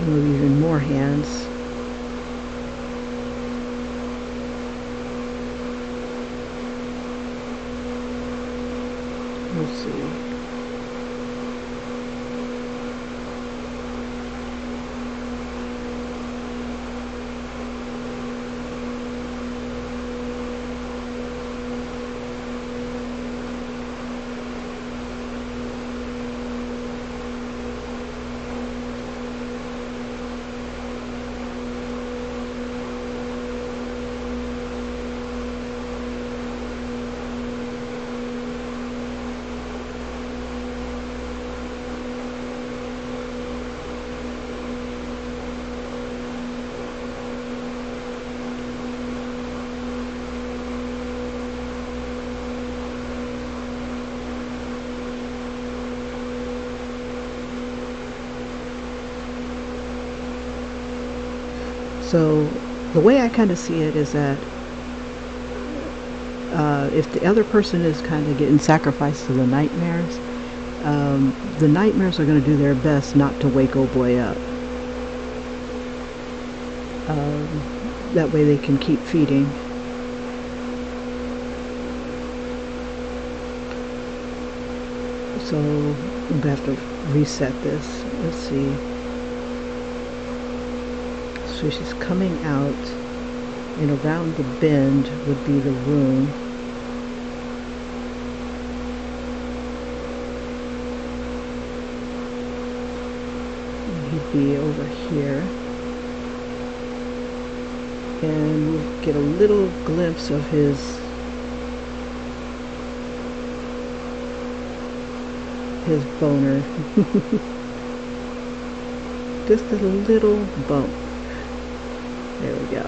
And even more hands. Let's see. So the way I kind of see it is that if the other person is kind of getting sacrificed to the nightmares are going to do their best not to wake old boy up. That way they can keep feeding. So I'm going to have to reset this. Let's see. So she's coming out, and around the bend would be the room. And he'd be over here. And we'll get a little glimpse of his boner. Just a little bump. There we go.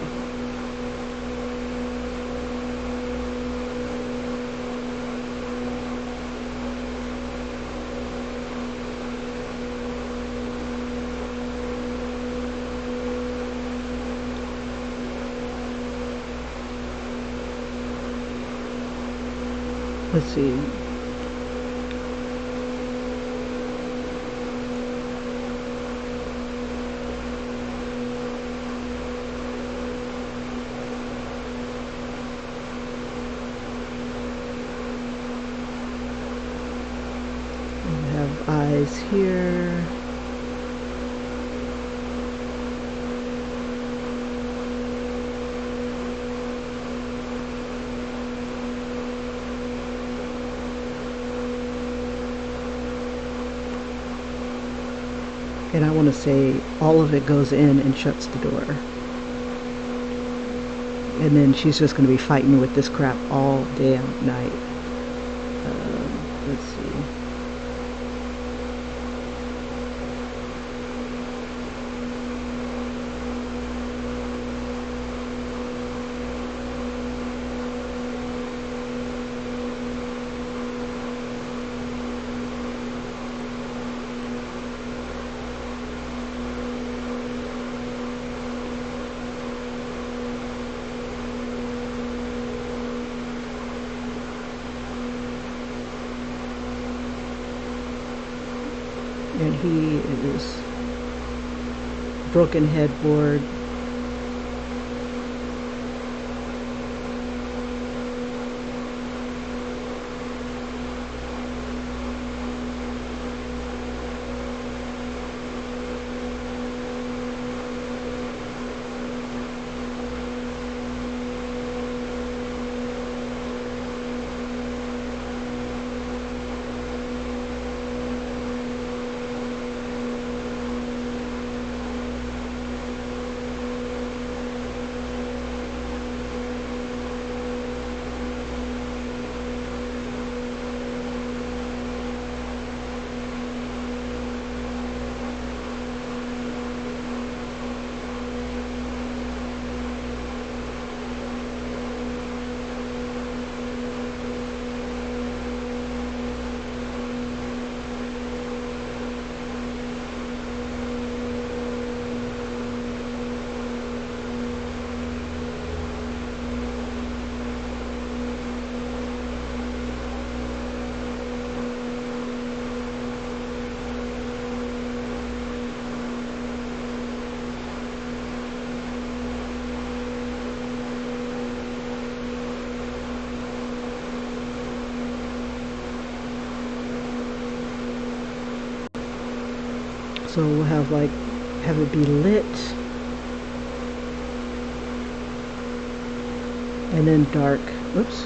Let's see. Eyes here. And I want to say all of it goes in and shuts the door. And then she's just going to be fighting with this crap all damn night. Let's see. And he is broken headboard. So we'll have it be lit and then dark. Oops.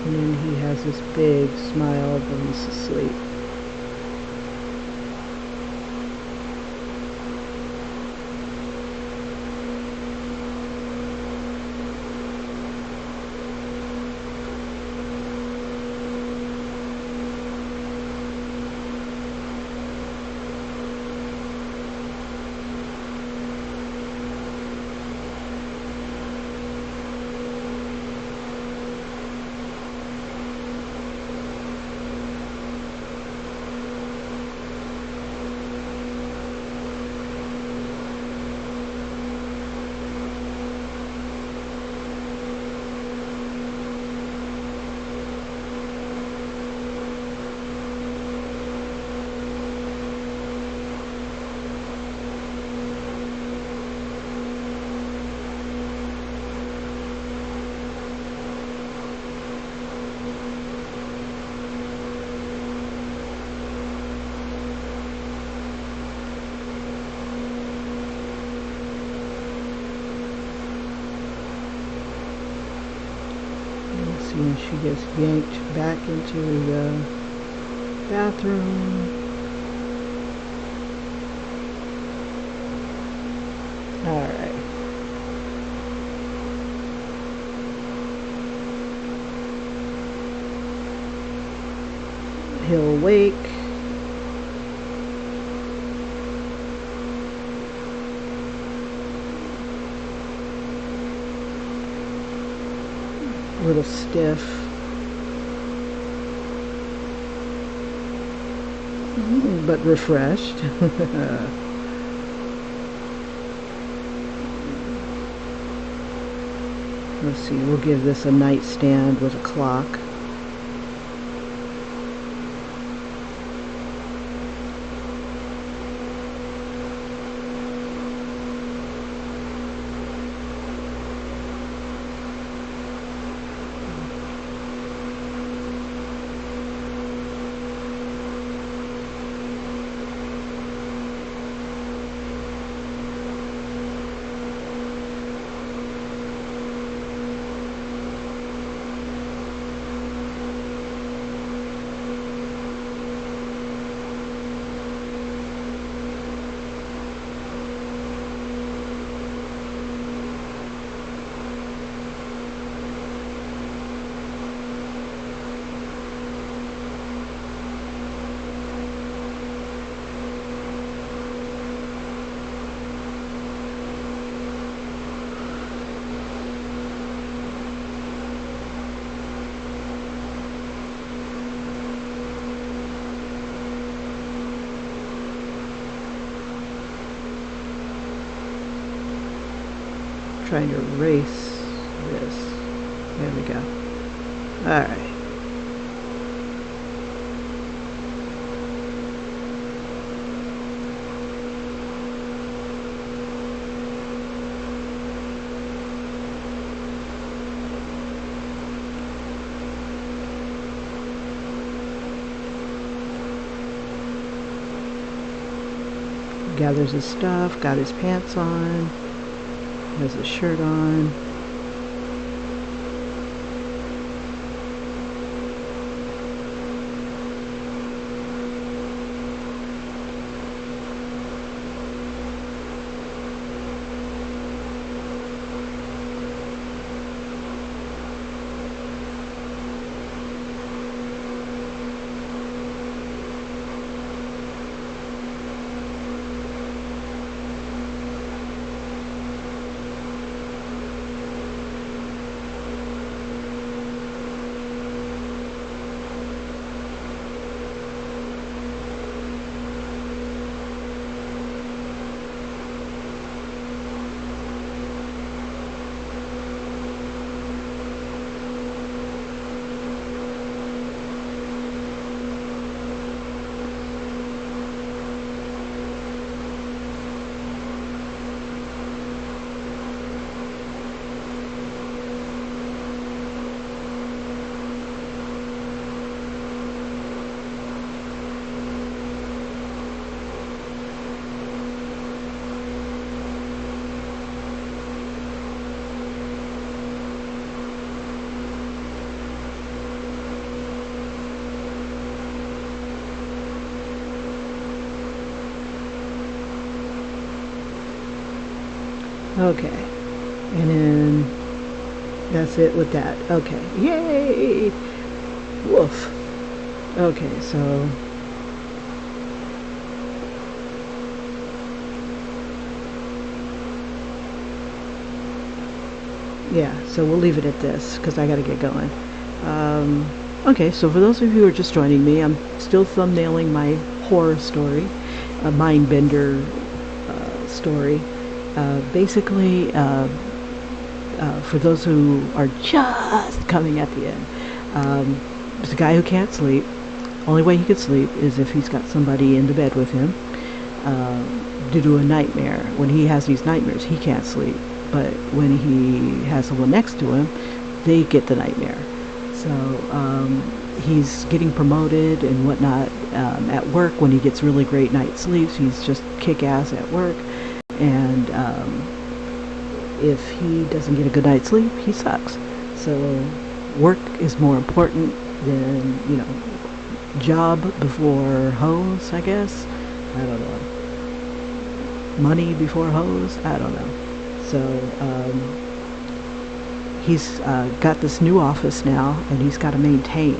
And then he has this big smile when he's asleep. And she gets yanked back into the bathroom. Alright. He'll wake. A little stiff. But refreshed. Let's see, we'll give this a nightstand with a clock. trying to erase this. There we go. Alright. Gathers his stuff, got his pants on, has his shirt on. Okay, and then that's it with that. Okay, yay! Woof. Okay, so yeah, so we'll leave it at this because I gotta get going. Okay, so for those of you who are just joining me, I'm still thumbnailing my horror story, a mindbender story. Basically, for those who are just coming at the end, there's a guy who can't sleep. Only way he can sleep is if he's got somebody in the bed with him due to a nightmare. When he has these nightmares, he can't sleep. But when he has someone next to him, they get the nightmare. So he's getting promoted and whatnot at work. When he gets really great night sleeps, he's just kick-ass at work. And if he doesn't get a good night's sleep, he sucks. So work is more important than, you know, job before hose, I guess. I don't know. Money before hose? I don't know. So he's got this new office now, and he's got to maintain.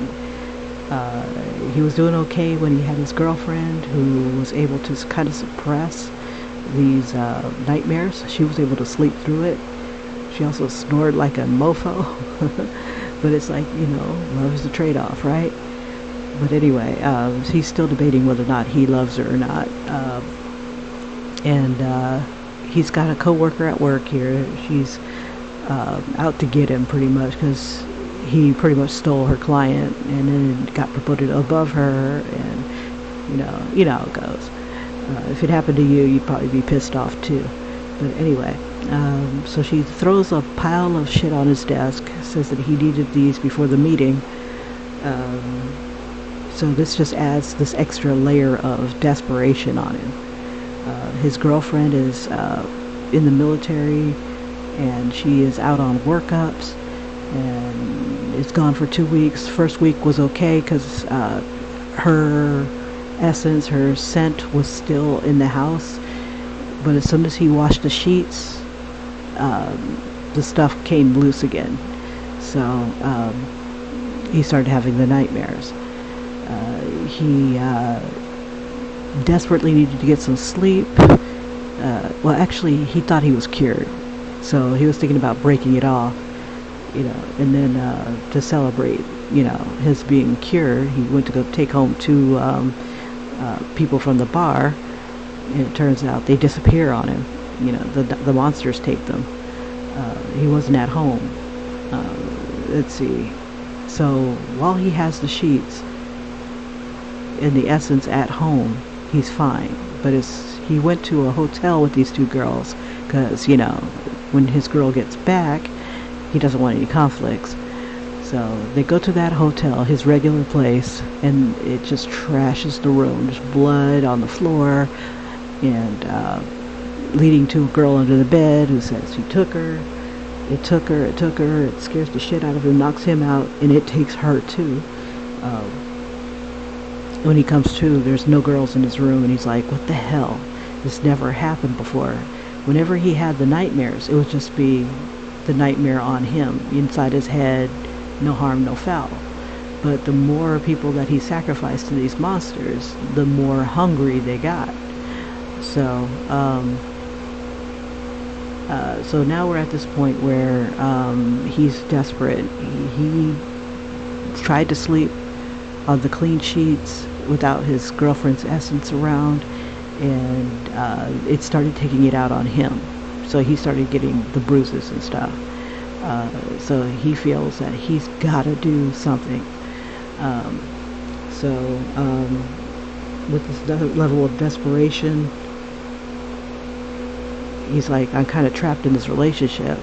He was doing okay when he had his girlfriend who was able to kind of suppress these nightmares. She was able to sleep through it. She also snored like a mofo. But it's like, you know, love is a trade-off, right? But anyway, he's still debating whether or not he loves her or not. And he's got a coworker at work here. She's out to get him pretty much because he pretty much stole her client and then got promoted above her, and you know how it goes. If it happened to you, you'd probably be pissed off too. But anyway, so she throws a pile of shit on his desk, says that he needed these before the meeting. So this just adds this extra layer of desperation on him. His girlfriend is in the military, and she is out on workups, and is gone for 2 weeks. First week was okay because her essence, her scent was still in the house, but as soon as he washed the sheets, the stuff came loose again. So he started having the nightmares. He desperately needed to get some sleep. Well, actually, he thought he was cured, so he was thinking about breaking it off, you know, and then to celebrate, you know, his being cured, he went to go take home two people from the bar, and it turns out they disappear on him. You know, the monsters take them. he wasn't at home. Let's see. So while he has the sheets, in the essence, at home, he's fine. But he went to a hotel with these two girls because, when his girl gets back, he doesn't want any conflicts. So they go to that hotel, his regular place, and it just trashes the room. There's blood on the floor, and leading to a girl under the bed who says he took her. It took her. It scares the shit out of him, knocks him out, and it takes her too. When he comes to, there's no girls in his room, and he's like, what the hell? This never happened before. Whenever he had the nightmares, it would just be the nightmare on him, inside his head, no harm, no foul. But the more people that he sacrificed to these monsters, the more hungry they got. So, so now we're at this point where he's desperate. He tried to sleep on the clean sheets without his girlfriend's essence around, and it started taking it out on him. So he started getting the bruises and stuff. So he feels that he's got to do something. With this level of desperation, he's like, I'm kind of trapped in this relationship,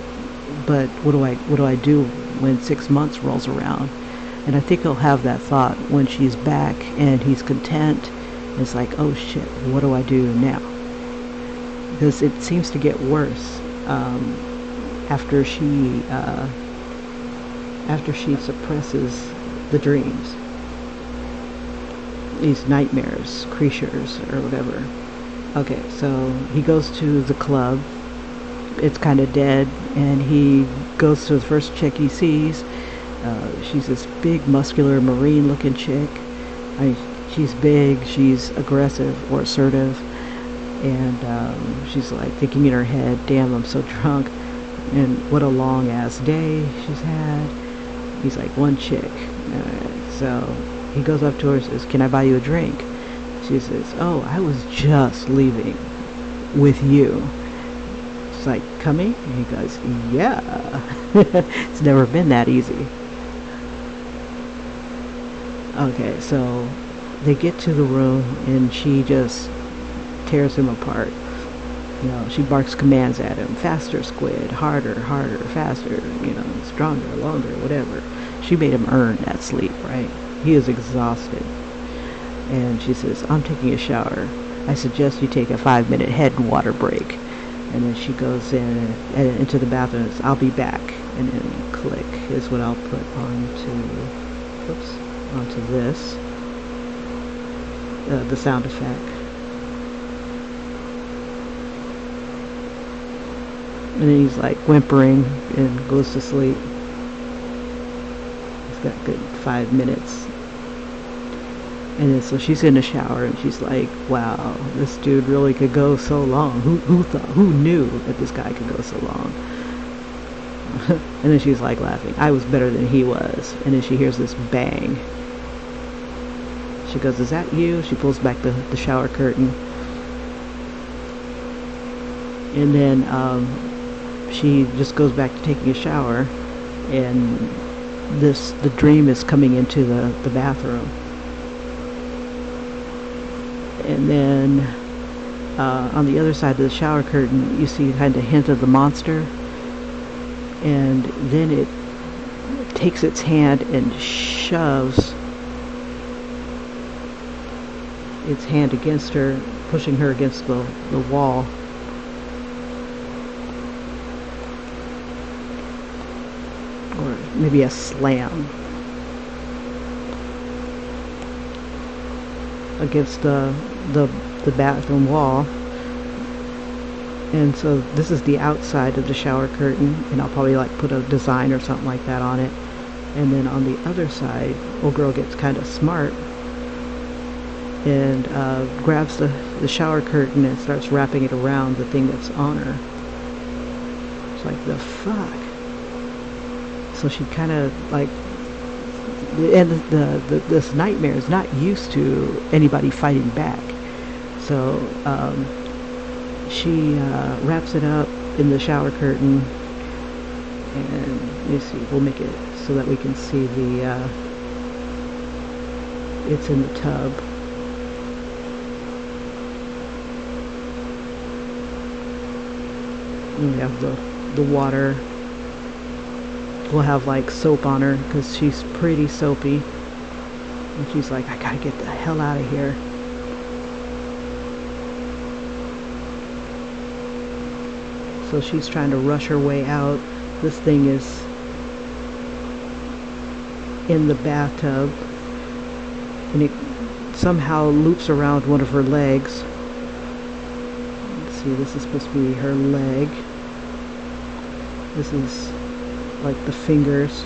but what do I do when 6 months rolls around? And I think he'll have that thought when she's back and he's content. It's like, oh shit, what do I do now? Because it seems to get worse after she suppresses the dreams, these nightmares, creatures, or whatever. Okay, so he goes to the club. It's kind of dead, and he goes to the first chick he sees. She's this big, muscular, marine-looking chick. She's big, she's aggressive or assertive, and she's like thinking in her head, damn, I'm so drunk, and what a long-ass day she's had. He's like, one chick. So he goes up to her and says, can I buy you a drink? She says, oh, I was just leaving with you. She's like, coming? And he goes, yeah. It's never been that easy. Okay, so they get to the room and she just tears him apart. She barks commands at him. Faster, squid. Harder, faster. Stronger, longer, whatever. She made him earn that sleep, right? He is exhausted. And she says, I'm taking a shower. I suggest you take a 5-minute head and water break. And then she goes into the bathroom and says, I'll be back. And then click is what I'll put onto this. The sound effect. And then he's like whimpering and goes to sleep. He's got good 5 minutes. And then so she's in the shower and she's like, wow, this dude really could go so long. Who knew that this guy could go so long? And then she's like laughing. I was better than he was. And then she hears this bang. She goes, is that you? She pulls back the shower curtain. And then she just goes back to taking a shower. And the dream is coming into the bathroom. And then on the other side of the shower curtain, you see kind of a hint of the monster. And then it takes its hand and shoves its hand against her, pushing her against the wall. Or maybe a slam against the bathroom wall. And so this is the outside of the shower curtain, and I'll probably like put a design or something like that on it. And then on the other side, old girl gets kind of smart and grabs the shower curtain and starts wrapping it around the thing that's on her. It's like, the fuck? So she kind of like, and this nightmare is not used to anybody fighting back. So she wraps it up in the shower curtain And let me see, we'll make it so that we can see the, it's in the tub. And we have the water. We'll have like soap on her because she's pretty soapy. And she's like, I gotta get the hell out of here. So she's trying to rush her way out. This thing is in the bathtub. And it somehow loops around one of her legs. Let's see, this is supposed to be her leg. This is like the fingers.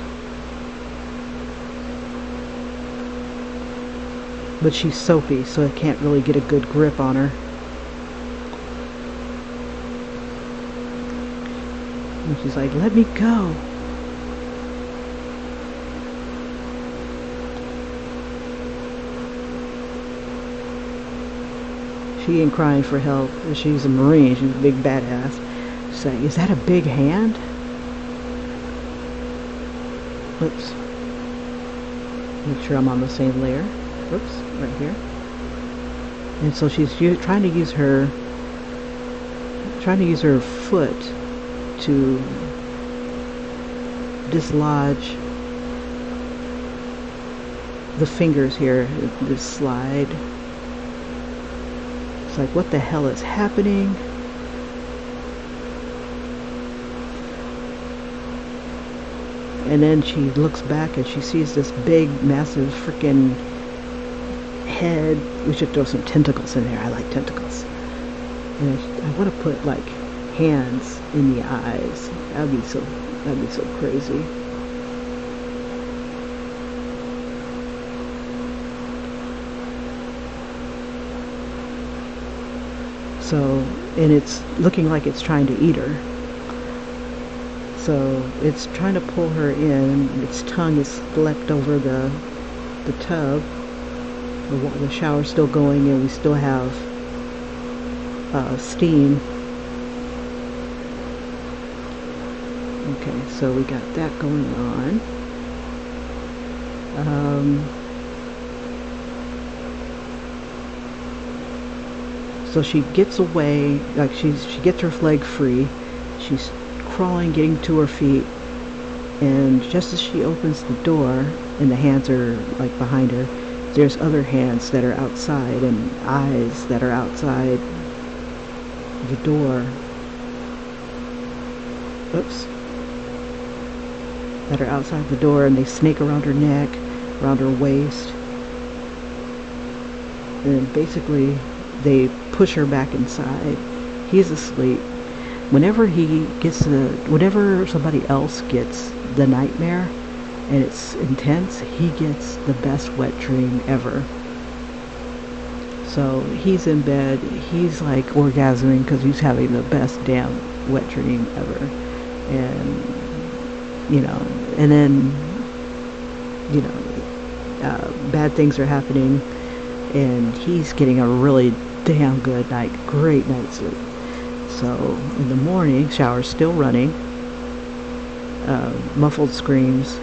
But she's soapy, so I can't really get a good grip on her. And she's like, let me go. She ain't crying for help. She's a Marine. She's a big badass. She's like, is that a big hand? Oops. Make sure I'm on the same layer. Oops, right here. And so she's trying to use her foot to dislodge the fingers here. This slide. It's like, what the hell is happening? And then she looks back and she sees this big, massive freaking head. We should throw some tentacles in there. I like tentacles. And I want to put like hands in the eyes. That'd be so crazy. So, and it's looking like it's trying to eat her. So it's trying to pull her in. Its tongue is flecked over the tub. The shower's still going, and we still have steam. Okay, so we got that going on. So she gets away, like she gets her leg free. She's crawling, getting to her feet, and just as she opens the door, and the hands are like behind her, there's other hands that are outside and eyes that are outside the door. Oops. That are outside the door, and they snake around her neck, around her waist, and basically they push her back inside. He's asleep. Whenever somebody else gets the nightmare and it's intense, he gets the best wet dream ever. So he's in bed, he's like orgasming because he's having the best damn wet dream ever. And and then bad things are happening, and he's getting a really damn good great night's sleep. So in the morning, shower's still running, muffled screams,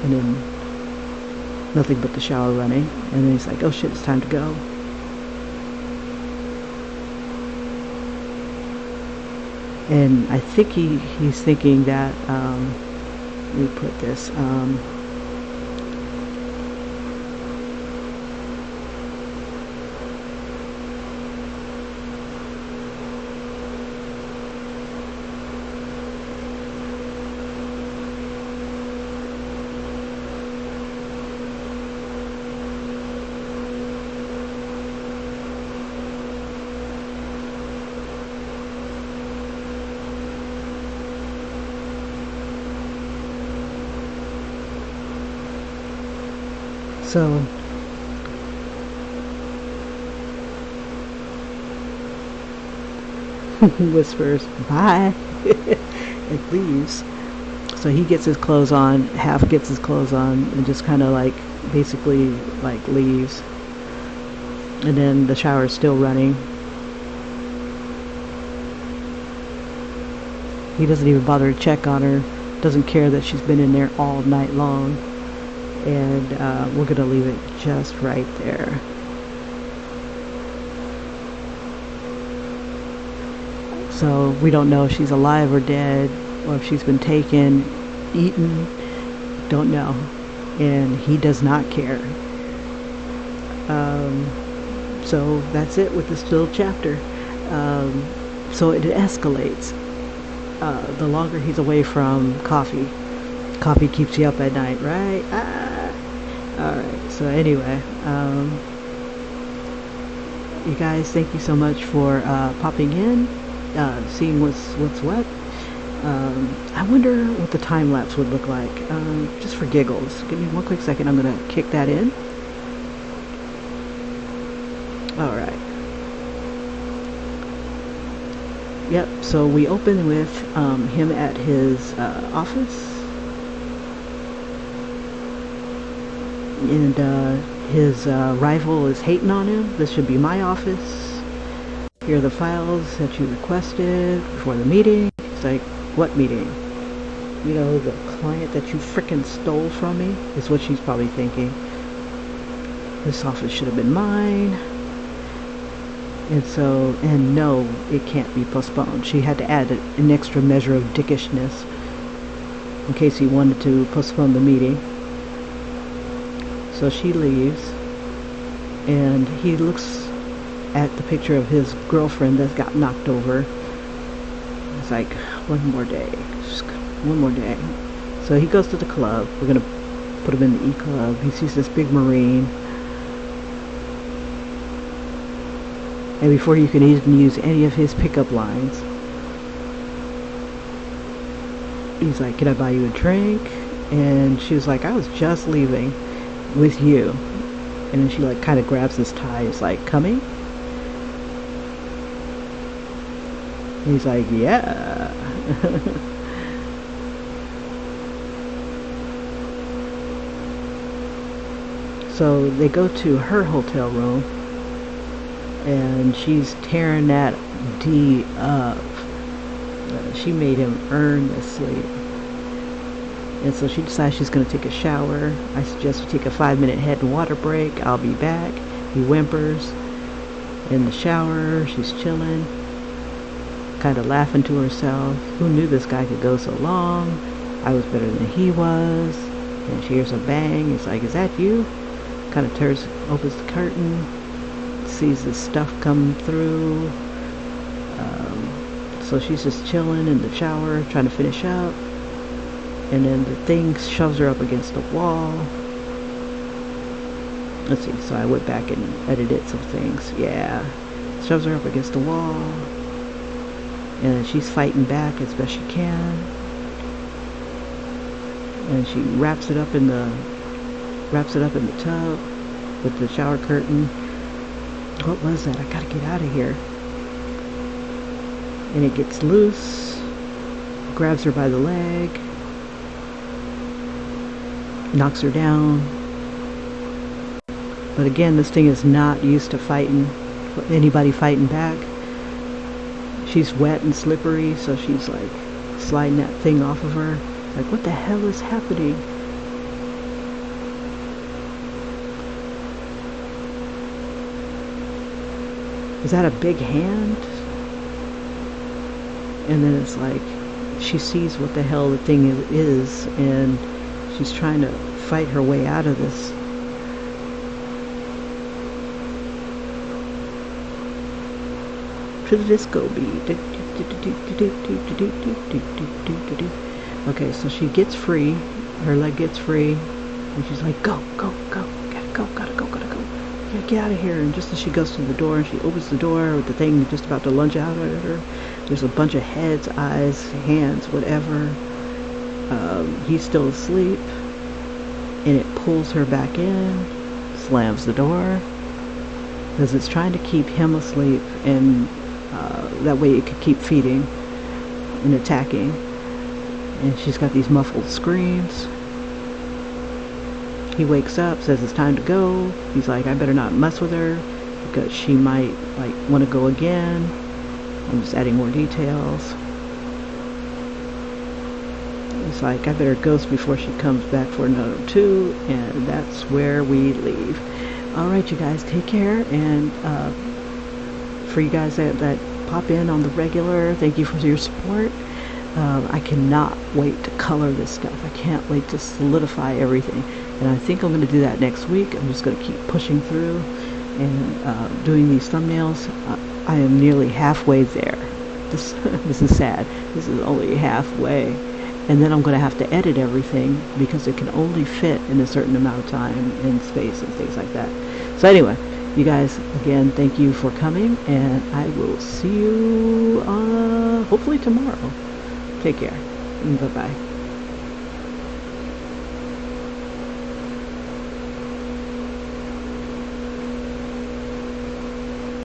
and then nothing but the shower running. And then he's like, oh shit, it's time to go. And I think he's thinking that, let me put this, so whispers, bye, and leaves. So he gets his clothes on, half gets his clothes on, and just kind of like, basically like leaves. And then the shower is still running. He doesn't even bother to check on her. doesn't care that she's been in there all night long. And we're going to leave it just right there. So we don't know if she's alive or dead, or if she's been taken, eaten, don't know. And he does not care. So that's it with this little chapter. So it escalates. The longer he's away from coffee. Coffee keeps you up at night, right? Alright, so anyway, you guys, thank you so much for popping in, seeing what's what. I wonder what the time lapse would look like, just for giggles. Give me one quick second, I'm gonna kick that in. Alright. Yep, so we open with him at his office. And his rival is hating on him. This should be my office. Here are the files that you requested before the meeting. It's like, what meeting? You know, the client that you frickin' stole from me, is what she's probably thinking. This office should have been mine. And so, and no, it can't be postponed. She had to add an extra measure of dickishness in case he wanted to postpone the meeting. So she leaves, and he looks at the picture of his girlfriend that got knocked over. It's like, one more day, just one more day. So he goes to the club. We're gonna put him in the E-Club. He sees this big Marine. And before you can even use any of his pickup lines, he's like, can I buy you a drink? And she was like, I was just leaving with you. And then she like kind of grabs his tie. It's like, coming? And he's like, yeah. So they go to her hotel room, and she's tearing that D up. She made him earn the sleep. And so she decides she's going to take a shower. I suggest you take a 5-minute head and water break. I'll be back. He whimpers in the shower. She's chilling, kind of laughing to herself. Who knew this guy could go so long? I was better than he was. And she hears a bang. It's like, is that you? Kind of opens the curtain, sees this stuff come through. So she's just chilling in the shower, trying to finish up. And then the thing shoves her up against the wall. Let's see, so I went back and edited some things. Yeah, shoves her up against the wall. And then she's fighting back as best she can. And she wraps it up in the tub with the shower curtain. What was that? I gotta get out of here. And it gets loose, grabs her by the leg, knocks her down. But again, this thing is not used to anybody fighting back. She's wet and slippery, so she's like sliding that thing off of her. Like, what the hell is happening? Is that a big hand? And then it's like, she sees what the hell the thing is, and she's trying to fight her way out of this. To the disco beat. Okay, so she gets free. Her leg gets free. And she's like, go, go, go. Gotta go. Yeah, get out of here. And just as she goes to the door, and she opens the door with the thing just about to lunge out at her, there's a bunch of heads, eyes, hands, whatever. He's still asleep. And it pulls her back in, slams the door, because it's trying to keep him asleep, and that way it could keep feeding and attacking. And she's got these muffled screams. He wakes up, says it's time to go. He's like, I better not mess with her, because she might like want to go again. I'm just adding more details. was like, I better ghost before she comes back for another 2, and that's where we leave. All right, you guys, take care, and for you guys that pop in on the regular, thank you for your support. I cannot wait to color this stuff. I can't wait to solidify everything, and I think I'm going to do that next week. I'm just going to keep pushing through and doing these thumbnails. I am nearly halfway there. This is sad. This is only halfway, and then I'm going to have to edit everything because it can only fit in a certain amount of time and space and things like that. So anyway, you guys, again, thank you for coming, and I will see you hopefully tomorrow. Take care. Bye-bye.